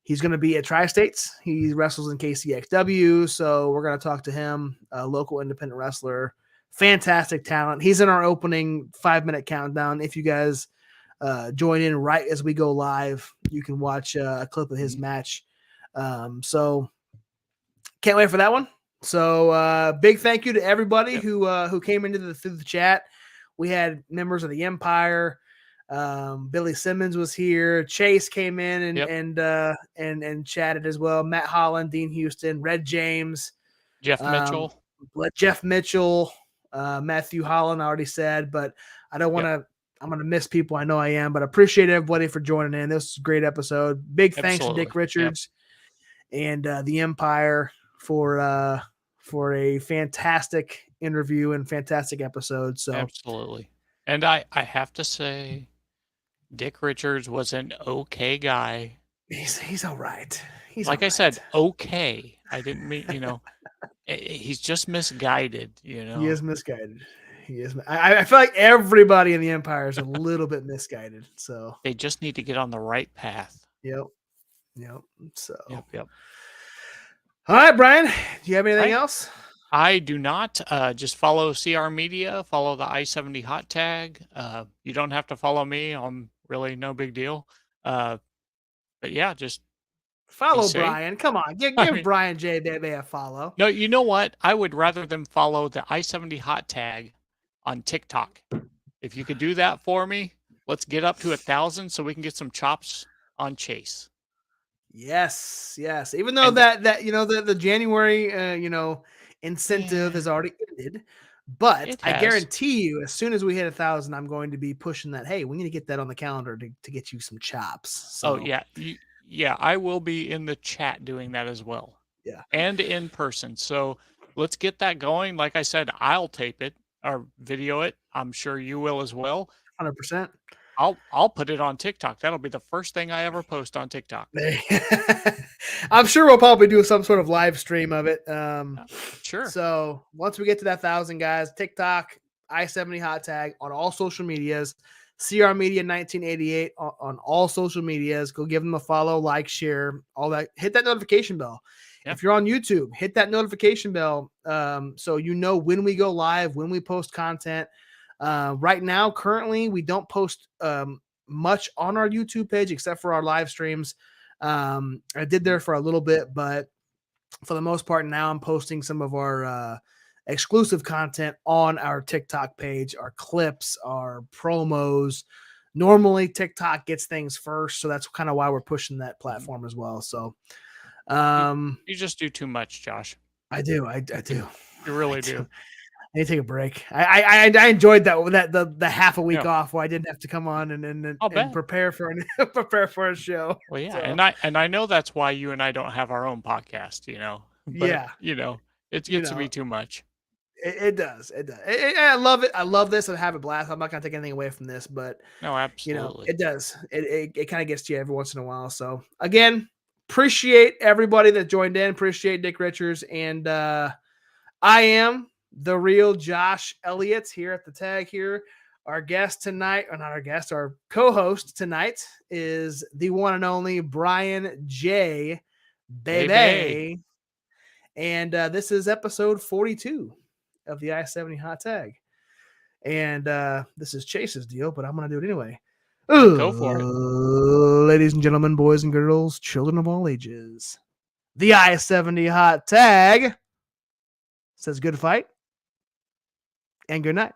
he's going to be at Tri-States. He wrestles in KCXW, so we're going to talk to him, a local independent wrestler, fantastic talent. He's in our opening 5-minute countdown. If you guys join in right as we go live, you can watch a clip of his match. So can't wait for that one. So big thank you to everybody who came into through the chat. We had members of the Empire. Billy Simmons was here. Chase came in and chatted as well. Matt Holland, Dean Houston, Red James, Jeff Mitchell, Matthew Holland. I already said, but I don't want to. I'm going to miss people. I know I am, but I appreciate everybody for joining in. This was a great episode. Big thanks to Dick Richards and the Empire for a fantastic interview and fantastic episode. So absolutely. And I have to say, Dick Richards was an okay guy. He's all right. He's like I said, okay. I didn't mean, he's just misguided, He is misguided. He is. I feel like everybody in the Empire is a little bit misguided. So they just need to get on the right path. Yep. So Yep. All right, Brian. Do you have anything else? I do not. Just follow CR Media, follow the I-70 hot tag. You don't have to follow me. I'm really no big deal. But yeah, just follow Brian. Come on. Give Brian J. Bebe a follow. No, you know what? I would rather them follow the I-70 hot tag on TikTok. If you could do that for me, let's get up to 1,000 so we can get some chops on Chase. Yes. Even though that the January incentive has already ended, but I guarantee you, as soon as we hit 1,000, I'm going to be pushing that. Hey, we need to get that on the calendar to get you some chops. So. Oh yeah, I will be in the chat doing that as well. Yeah, and in person. So let's get that going. Like I said, I'll tape it or video it. I'm sure you will as well. 100%. I'll put it on TikTok. That'll be the first thing I ever post on TikTok. I'm sure we'll probably do some sort of live stream of it. Sure. So once we get to that 1,000 guys, TikTok, I-70 hot tag on all social medias, CR Media 1988 on all social medias. Go give them a follow, like, share, all that. Hit that notification bell. Yep. If you're on YouTube, hit that notification bell so you know when we go live, when we post content. Right now, currently, we don't post much on our YouTube page except for our live streams. I did there for a little bit, but for the most part now I'm posting some of our exclusive content on our TikTok page, our clips, our promos. Normally TikTok gets things first, so that's kind of why we're pushing that platform as well. So you just do too much, Josh. I do. You really do. I need to take a break. I enjoyed the half a week off where I didn't have to come on and prepare for a show. Well, yeah, so. and I know that's why you and I don't have our own podcast. But, it gets to be too much. It does. I love it. I love this and have a blast. I'm not gonna take anything away from this, but no, absolutely, it does. It kind of gets to you every once in a while. So again, appreciate everybody that joined in. Appreciate Dick Richards, and I am the real Josh Elliott here at the tag here. Our guest tonight, or not our guest, our co-host tonight is the one and only Brian J. Bebe. And this is episode 42 of the I-70 hot tag. And this is Chase's deal, but I'm going to do it anyway. Go for it. Ladies and gentlemen, boys and girls, children of all ages, the I-70 hot tag says good fight and good night.